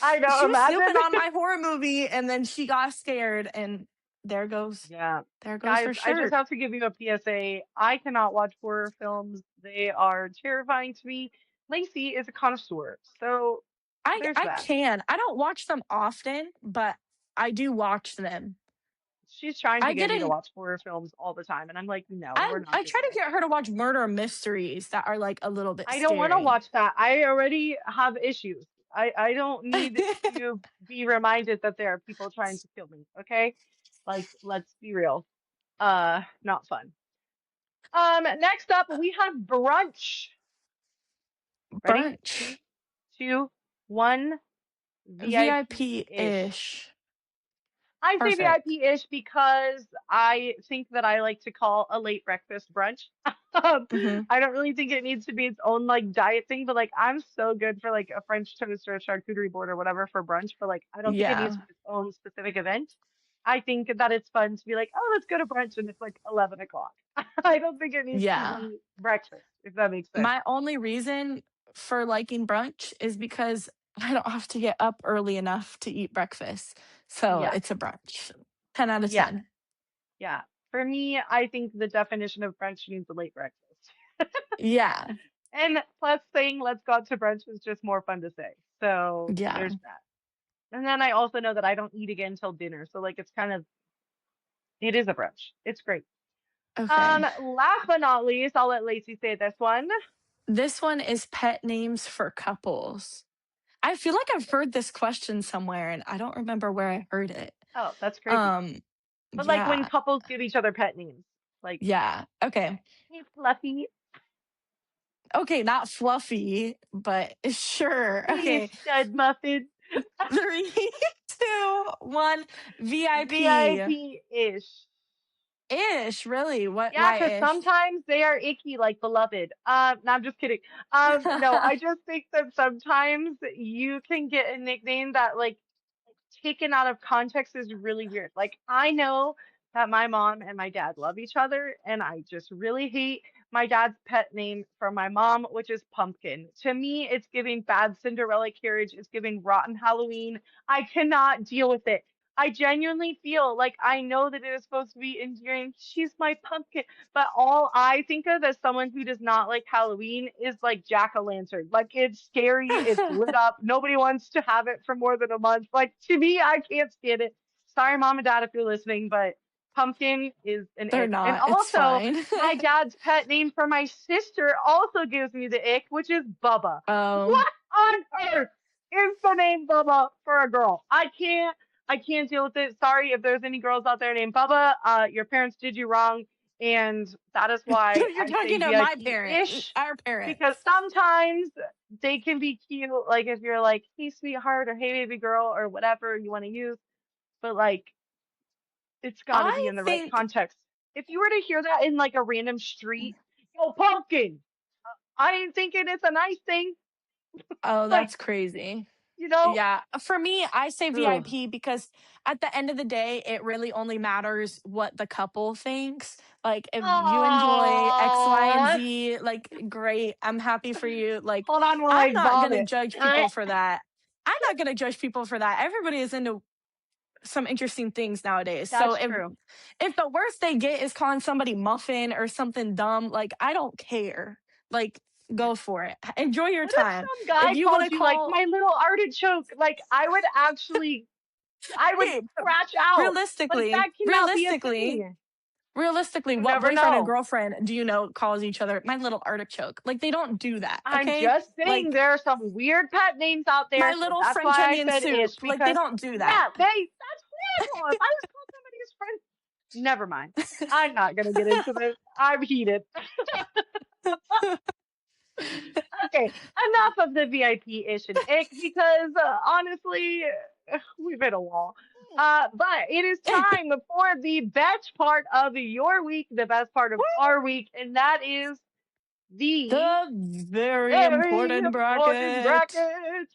I know. She was Imagine. snooping on my horror movie, and then she got scared, and there goes Yeah. there goes Guys, her I just shirt. have to give you a PSA. I cannot watch horror films. They are terrifying to me. Lacey is a connoisseur. So there's I that. can. I don't watch them often, but I do watch them. She's trying to I get get me to in watch horror films all the time. And I'm like, no, we're not I doing try to it. get her to watch murder mysteries that are, like, a little bit I don't want to scary. watch that. I already have issues. I don't need to be reminded that there are people trying to kill me. Okay? Like, let's be real. Not fun. Next up we have brunch. Ready? Three, Brunch. two, one. VIP-ish. VIP-ish. I say Perfect. VIP-ish because I think that I like to call a late breakfast brunch. Um, Mhm. I don't really think it needs to be its own like diet thing, but like I'm so good for like a French toast or a charcuterie board or whatever for brunch. For like, I don't think it needs to Yeah. be its own specific event. I think that it's fun to be like, oh, let's go to brunch and it's like 11 o'clock. I don't think it needs to Yeah. be breakfast, if that makes sense. My only reason for liking brunch is because I don't have to get up early enough to eat breakfast. So Yeah, it's a brunch. 10 out of yeah, 10. yeah. For me, I think the definition of brunch means a late breakfast. Yeah. And plus saying let's go out to brunch was just more fun to say. So Yeah. there's that. And then I also know that I don't eat again till dinner. So like it's kind of it is a brunch. It's great. Okay. Last but not least, I'll let Lacey say this one. This one is pet names for couples. I feel like I've heard this question somewhere and I don't remember where I heard it. Oh, that's crazy. Um, But like when yeah. couples give each other pet names. Like, Yeah. Okay. hey Fluffy, Okay, not fluffy, but sure. hey Okay. stud muffin. Three, two, one. VIP. VIP-ish. Ish, really? What? Yeah, Why because ish? sometimes they are icky, like beloved. No, I'm just kidding. No, I just think that sometimes you can get a nickname that, like, taken out of context is really weird. Like, I know that my mom and my dad love each other, and I just really hate my dad's pet name for my mom, which is Pumpkin. To me, it's giving bad Cinderella carriage, it's giving rotten Halloween. I cannot deal with it. I genuinely feel like I know that it is supposed to be endearing. She's my pumpkin. But all I think of as someone who does not like Halloween is like jack-o'-lantern. Like it's scary, it's lit up. Nobody wants to have it for more than a month. Like to me, I can't stand it. Sorry, mom and dad, if you're listening, but pumpkin is an They're ick. And not. It's also, fine. my dad's pet name for my sister also gives me the ick, which is Bubba. Oh, What on earth is the name Bubba for a girl? I can't deal with it. Sorry if there's any girls out there named Bubba. Your parents did you wrong, and that is why you're I say talking to my parent, VIP-ish our because parents. sometimes they can be cute. Like if you're like, hey sweetheart or hey baby girl or whatever you want to use, but like it's got to be I in the right think, context. If you were to hear that in like a random street, yo pumpkin, I ain't thinking it's a nice thing. oh, Like that's crazy. you know, Yeah. For me, I say ugh. VIP because at the end of the day, it really only matters what the couple thinks. Like, if you enjoy X, Y, and Aww. Z, like, great. I'm happy for you. Like, Hold on while I'm I not going to vomit. judge people for that. I'm not going to judge people for that. Everybody is into some interesting things nowadays. So That's true. if the worst they get is calling somebody muffin or something dumb, like I don't care. Like go for it. Enjoy your What if time. some If guy you want called to you like call my little artichoke? Like I would hey, crash out. Like realistically, that cannot be a thing. realistically, You what never boyfriend and know. girlfriend do you know calls each other my little artichoke? Like they don't do that, I'm okay? just saying Like there are some weird pet names out my there, so little that's French why I onion said soup. ish Like they because don't do that. yeah, that's horrible. If I was called somebody's friend, never mind. I'm not gonna get into this. I'm heated. Okay, enough of the VIP-ish and ick because honestly, we've hit a wall. But it is time for the best part of your week, the best part of our week, and that is the The very very important important bracket. bracket.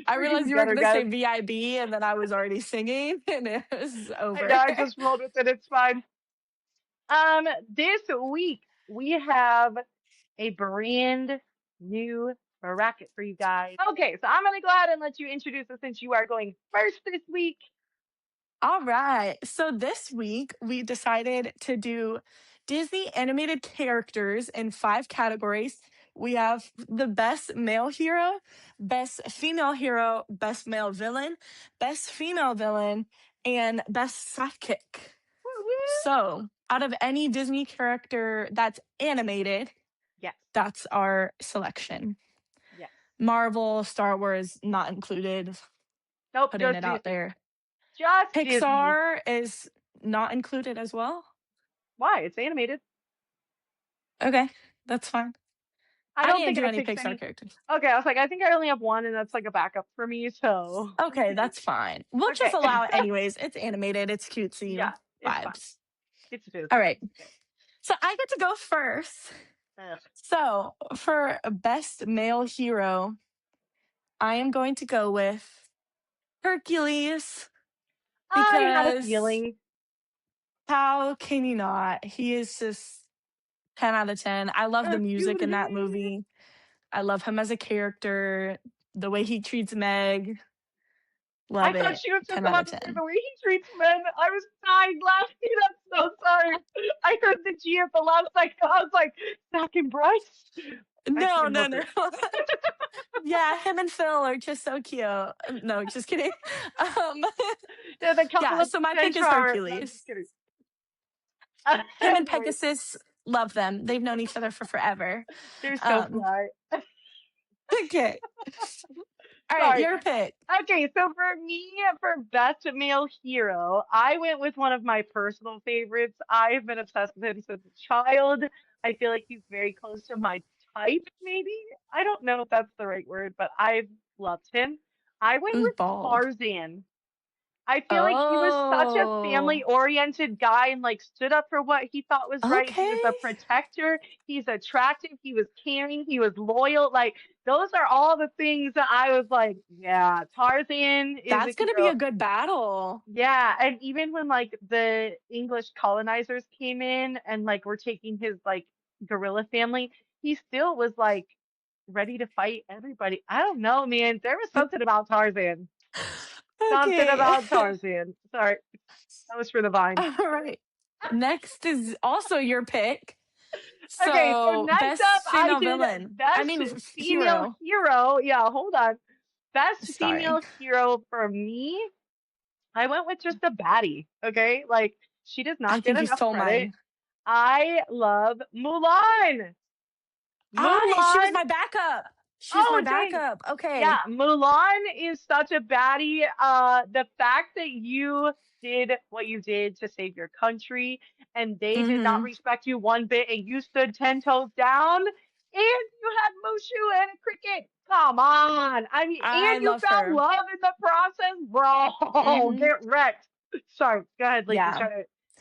I We're realized getting you were better, gonna guys. say VIB, and then I was already singing, and it was I know over. I just rolled with it. It's fine. This week we have a brand new bracket for you guys. Okay, so I'm gonna go ahead and let you introduce us since you are going first this week. All right. So this week we decided to do Disney animated characters in 5 categories. We have the best male hero, best female hero, best male villain, best female villain, and best sidekick. Woo woo. So, out of any Disney character that's animated, Yes. that's our selection. Yes. Marvel, Star Wars, not included, Nope, putting just it out Disney. there. Just Disney. Pixar is not included as well. Why? It's animated. Okay, that's fine. I I don't didn't think do I any picked Pixar any. characters. Okay, I was like, I think I only have one, and that's like a backup for me. So Okay, that's fine. We'll just okay, allow it anyways. It's animated, it's yeah, cutesy it's fine. vibes. It's All Disney. right, Okay. so I get to go first. Ugh. So for best male hero, I am going to go with Hercules I had a because feeling. how can you not? He is just 10 out of 10. I love the music in that Hercules. movie. I love him as a character, the way he treats Meg. I Love thought it. she was just 10 out of about to say 10. the way he treats men. I was dying laughing. I'm so sorry. I heard the G at the last second. I was like, Zach and Bryce. I No, couldn't no, help no. it. Yeah, him and Phil are just so cute. No, just kidding. Um, They're the couple yeah, of so my pick is Centrar. No, I'm just Hercules. kidding. Him and Anyway, Pegasus, love them. They've known each other for forever. they're so Um, fly. okay. All right, Sorry. your pick. Okay, so for me, for best male hero, I went with one of my personal favorites. I've been obsessed with him since a child. I feel like he's very close to my type, maybe. I don't know if that's the right word, but I've loved him. I went Who's with bald? Tarzan. I feel like he was such a family Oh, oriented guy and like stood up for what he thought was right. He was okay. a protector. He's attractive. He was caring. He was loyal. Like those are all the things that I was like, yeah, Tarzan is a That's going to be hero. a good battle. Yeah, and even when like the English colonizers came in and like were taking his like gorilla family, he still was like ready to fight everybody. I don't know, man. There was something about Tarzan. Something Okay. about Tarzan. Sorry, that was for the vine. All right. Next is also your pick. Okay, so So, next best up, I female did villain. I best mean, female hero. hero. Yeah, hold on. Best Sorry. female hero for me, I went with just a baddie. Okay, like she does I not get think you enough stole credit. mine. I love Mulan. She was Mulan. my backup. She was my Oh, dang. backup. Yeah, Okay. Mulan is such a baddie. The fact that you did what you did to save your country and they did not Mm-hmm. respect you one bit and you stood 10 toes down and you had Mushu and a cricket. Come on. I mean, I and you love found her. love in the process, bro. Mm-hmm. Get wrecked. Sorry, go ahead, Lacey. Yeah.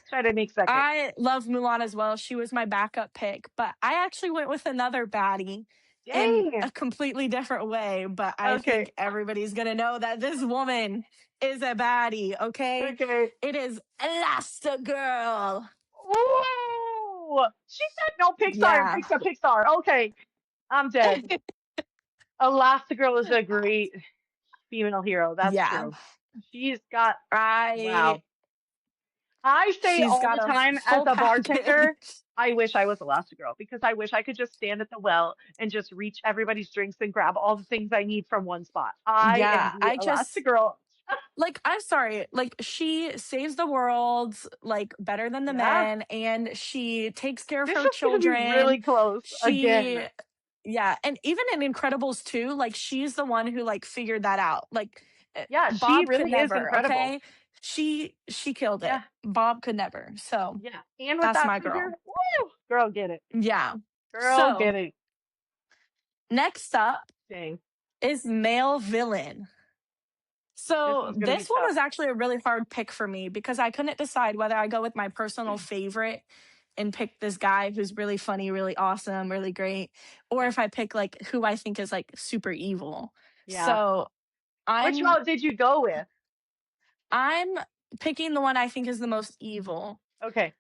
Try to make second. I love Mulan as well. She was my backup pick, but I actually went with another baddie in Dang. a completely different way. But I Okay. think everybody's gonna know that this woman is a baddie. Okay, Okay. it is Elastigirl. Ooh. She said no Pixar. Yeah, Pixar. Okay. I'm dead. Elastigirl is a great female hero. That's yeah. true. She's got, I wow. I say She's all got the a time as full a package. bartender, I wish I was Elastigirl because I wish I could just stand at the well and just reach everybody's drinks and grab all the things I need from one spot. I am Yeah, the I just Elastigirl. like I'm sorry, like she saves the world like better than the Yeah. men and she takes care of This her is going to be children. really close again. She yeah, and even in Incredibles 2, like she's the one who like figured that out. Like Yeah, she Bob could really is never, incredible. okay? She killed it. Yeah. Bob could never. So, Yeah. And with that's that my figure, girl. woo, girl, get it. Yeah. Girl, So, get it. next up Dang. is male villain. This So one's going to be this one tough. was actually a really hard pick for me because I couldn't decide whether I go with my personal favorite and pick this guy who's really funny, really awesome, really great, or if I pick like who I think is like super evil. Yeah. So Which I'm route did you go with? I'm picking the one I think is the most evil. Okay.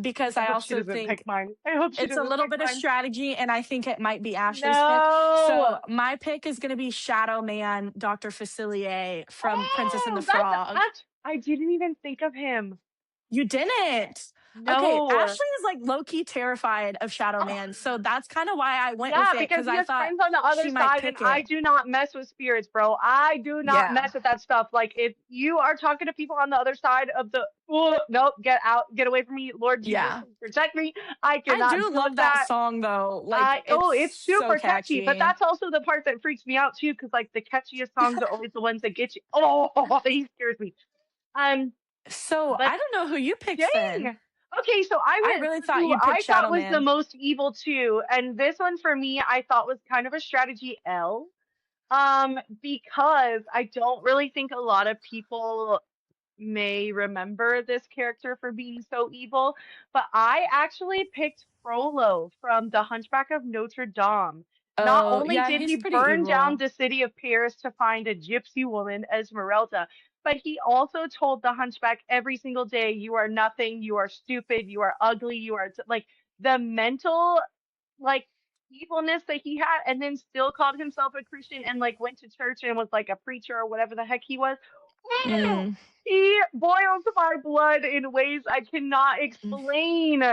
Because I I hope she also doesn't pick think mine. I hope she it's a doesn't little pick bit of mine. strategy, and I think it might be Ashley's pick. So No. my pick is going to be Shadow Man, Dr. Facilier from Princess and the Oh, Frog. I didn't even think of him. You didn't. Okay, No. Ashley is like low key terrified of Shadow Man, so that's kind of why I went with Yeah, it because because he I has thought friends on the other she might side, and pick I it. do not mess with spirits, bro. I do not Yeah, mess with that stuff. Like, if you are talking to people on the other side of the, oh, nope, get out, get away from me, Lord Jesus, yeah. please protect me. I I cannot do deal with love that that. song though. Like I it's oh, it's so super catchy, but catchy. that's also the part that freaks me out too, because like the catchiest songs are always the ones that get you. Oh, he scares me. Um, So but I don't know who you picked then. dang. Okay, so I I went really for thought who you'd pick I thought Shadow was the Man. most evil too, and this one for me I thought was kind of a strategy L. Because I don't really think a lot of people may remember this character for being so evil, but I actually picked Frollo from The Hunchback of Notre Dame. Not Oh only yeah, did he's he pretty burn down evil. the city of Paris to find a gypsy woman, Esmeralda, but he also told the Hunchback every single day, "You are nothing, you are stupid, you are ugly, you are like the mental like evilness that he had, and then still called himself a Christian and like went to church and was like a preacher or whatever the heck he was. Ew! Mm, He boils my blood in ways I cannot explain.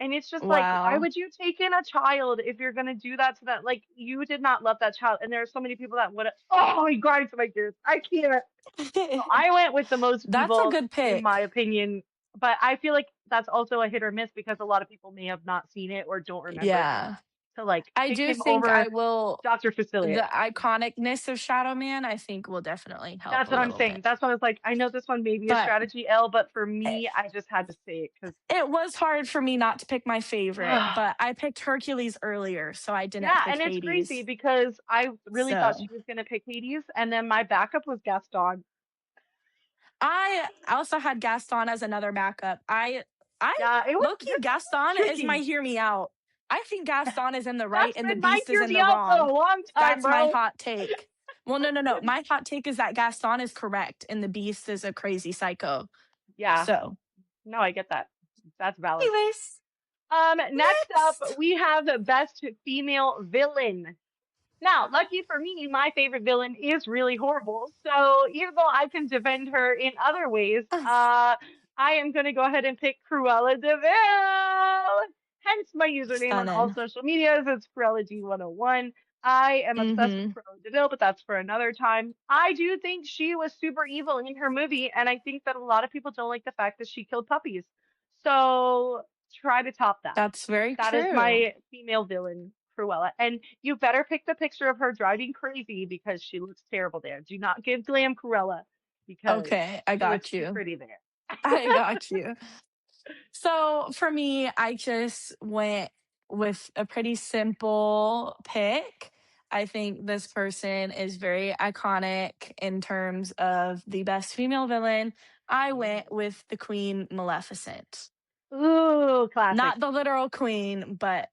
And it's just like, why wow. would you take in a child if you're gonna do that to that? Like, you did not love that child, and there are so many people that would. Oh, he grinds my gears. I can't. So I went with the most That's a evil, good in my pick. opinion, but I feel like that's also a hit or miss because a lot of people may have not seen it or don't remember enough Yeah. to like I pick do him think I over will Dr. Facilier. the iconicness of Shadow Man, I think will definitely help That's a what I'm little saying. bit. That's why I was like, I know this one may be a But strategy L, but for it, me, I just had to say it because, it was hard for me not to pick my favorite, but I picked Hercules earlier, so I didn't yeah, pick and it's crazy Hades. because I really thought So she was gonna pick Hades, and then my backup was Gaston. I also had Gaston as another backup. I Yeah, it was low key this one was Gaston is my tricky. hear me out. I think Gaston is in the right That's and the been my Beast is hear in me the out for wrong. a long time, That's my bro. hot take. Well, no, no, no. My hot take is that Gaston is correct and the Beast is a crazy psycho. Yeah, So, no, I get that. That's valid. anyways, Next up, next. we have the best female villain. Now, lucky for me, my favorite villain is really horrible. So even though I can defend her in other ways, I am going to go ahead and pick Cruella de Vil. Hence my username on all Stunning. social medias. It's Cruella G101. I am obsessed with Mm-hmm. Cruella de Vil, but that's for another time. I do think she was super evil in her movie, and I think that a lot of people don't like the fact that she killed puppies. So try to top that. That's very That is true. my female villain, Cruella. And you better pick the picture of her driving crazy because she looks terrible there. Do not give glam Cruella because Okay, I she looks got too you. pretty there. I got you. So for me, I just went with a pretty simple pick. I think this person is very iconic in terms of the best female villain. I went with the Queen Maleficent. Ooh, classic. Not the literal queen, but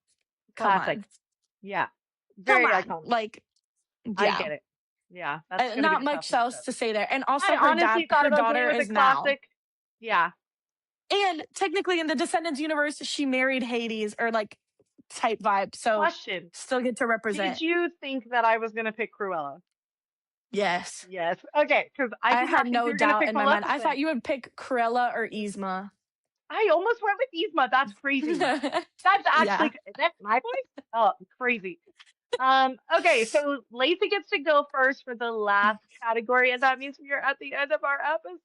come Classic. on. Yeah. Come Very on. iconic. Like, I yeah. get it. Yeah, that's going to be Not a tough much else matchup. to say there. And also I honestly thought her about going daughter with a is Mal. classic. Yeah. And technically in the Descendants universe, she married Hades or like type vibe. So Question. still get to Did represent. you think that I was going to pick Cruella? Yes. Yes. Okay, because I I did had not think no you were going to doubt pick in my mind. I thought Maleficent. you would pick Cruella or Yzma. I almost went with Yzma. That's crazy. That's Yeah. actually is that my voice? Oh, crazy. Okay, so Lacey gets to go first for the last category, and that means we are at the end of our episode. I'm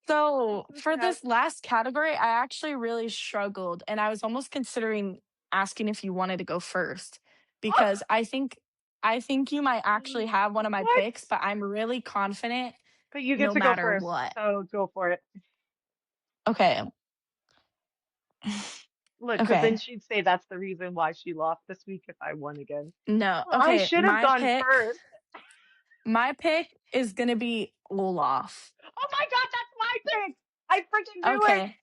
So so for sad. this last category, I actually really struggled and I was almost considering asking if you wanted to go first because I think you might actually have one of my What? picks, but I'm really confident But you get no to go matter first, what. so go for it. Okay. Look, because then Okay. she'd say that's the reason why she lost this week if I won again. No. Well, I Okay, should have gone first. my pick is going to be Olaf. Oh my God, that's my pick! I freaking knew it. Okay.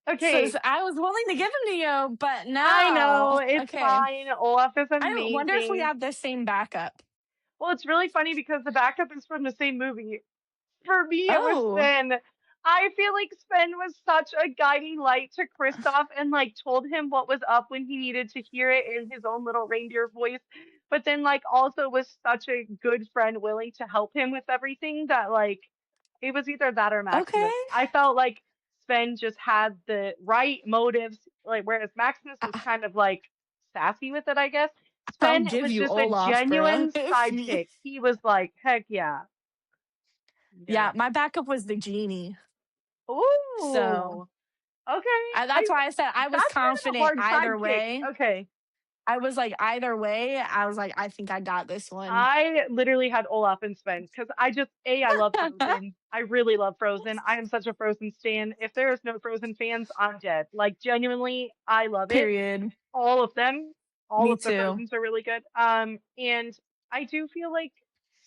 So Okay, I was willing to give him to you, but I know no. it's Okay. fine. Olaf is I wonder if we amazing. have the same backup. Well, it's really funny because the backup is from the same movie. For me, it was Oh, Sven. I feel like Sven was such a guiding light to Kristoff and like told him what was up when he needed to hear it in his own little reindeer voice. But then like also was such a good friend willing to help him with everything that like It was either that or Okay. Maximus. I felt like Sven just had the right motives, like whereas Maximus was I kind of like sassy with it, I guess. I'll Sven give was you just a Olaf, bro. genuine sidekick. He was like, heck yeah. Yeah. Yeah, my backup was the genie. So, Ooh. Okay. that's why I said I was That's kind of a confident hard either sidekick. way. Okay. I was like, either way, I was like, I think I got this one. I literally had Olaf and Sven because I love Frozen. I really love Frozen. I am such a Frozen stan. If there is no Frozen fans, I'm dead. Like genuinely, I love it. Period. All of them. All Me of the too. Frozens are really good. And I do feel like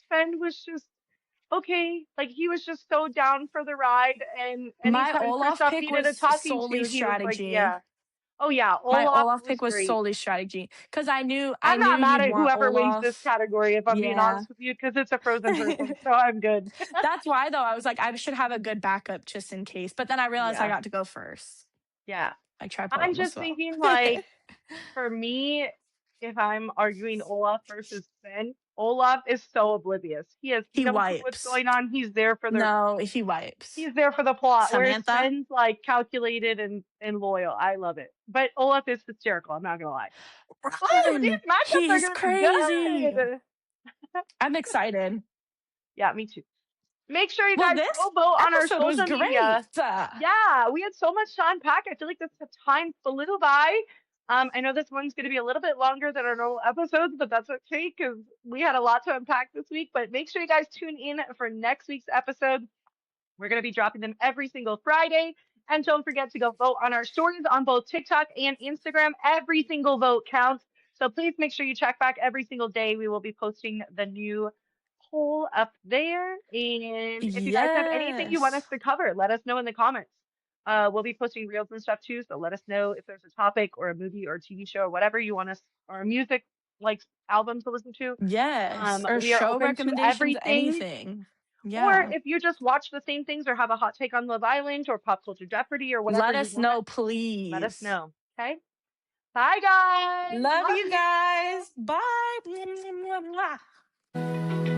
Sven was just okay. Like he was just so down for the ride, and My anytime Olaf Kristoff pick needed was a talking solely to, he was like, strategy. yeah. Oh yeah, My Olaf Olaf was pick was great. solely strategy because I I'm knew not mad you'd at want whoever wins this Olaf. category, if I'm being Yeah. honest with you, because it's a Frozen person, so I'm good. That's why though I was like I should have a good backup just in case. But then I realized I Yeah, got to go first. yeah. I triple I'm almost just fell. thinking like for me, if I'm arguing Olaf versus Sven, Olaf is so oblivious. He has He no clue what's wipes. going on. No, he wipes. He's there for the plot, whereas Samantha. Sven's like calculated and loyal. I love it. But Olaf is hysterical, I'm not gonna lie. Oh, these Run! matchups are He's gonna be crazy. good. I'm excited. Yeah, me too. Make sure you Well, guys this go vote on our episode was social great. media. Yeah, we had so much to unpack. I feel like this time flew by. I know this one's going to be a little bit longer than our normal episodes, but that's okay because we had a lot to unpack this week. But make sure you guys tune in for next week's episode. We're going to be dropping them every single Friday. And don't forget to go vote on our stories on both TikTok and Instagram. Every single vote counts. So please make sure you check back every single day. We will be posting the new poll up there. And if you guys have anything you want us Yes. to cover, let us know in the comments. We'll be posting reels and stuff too. So let us know if there's a topic or a movie or a TV show or whatever you want us or a music like album to listen to. Yes. Or We are show open to recommendations, everything. anything. Or Yeah. if you just watch the same things or have a hot take on Love Island or Pop Culture Jeopardy or whatever Let you us want, know, let us please. know. Okay? Bye, guys. Love Love you you. guys. Bye.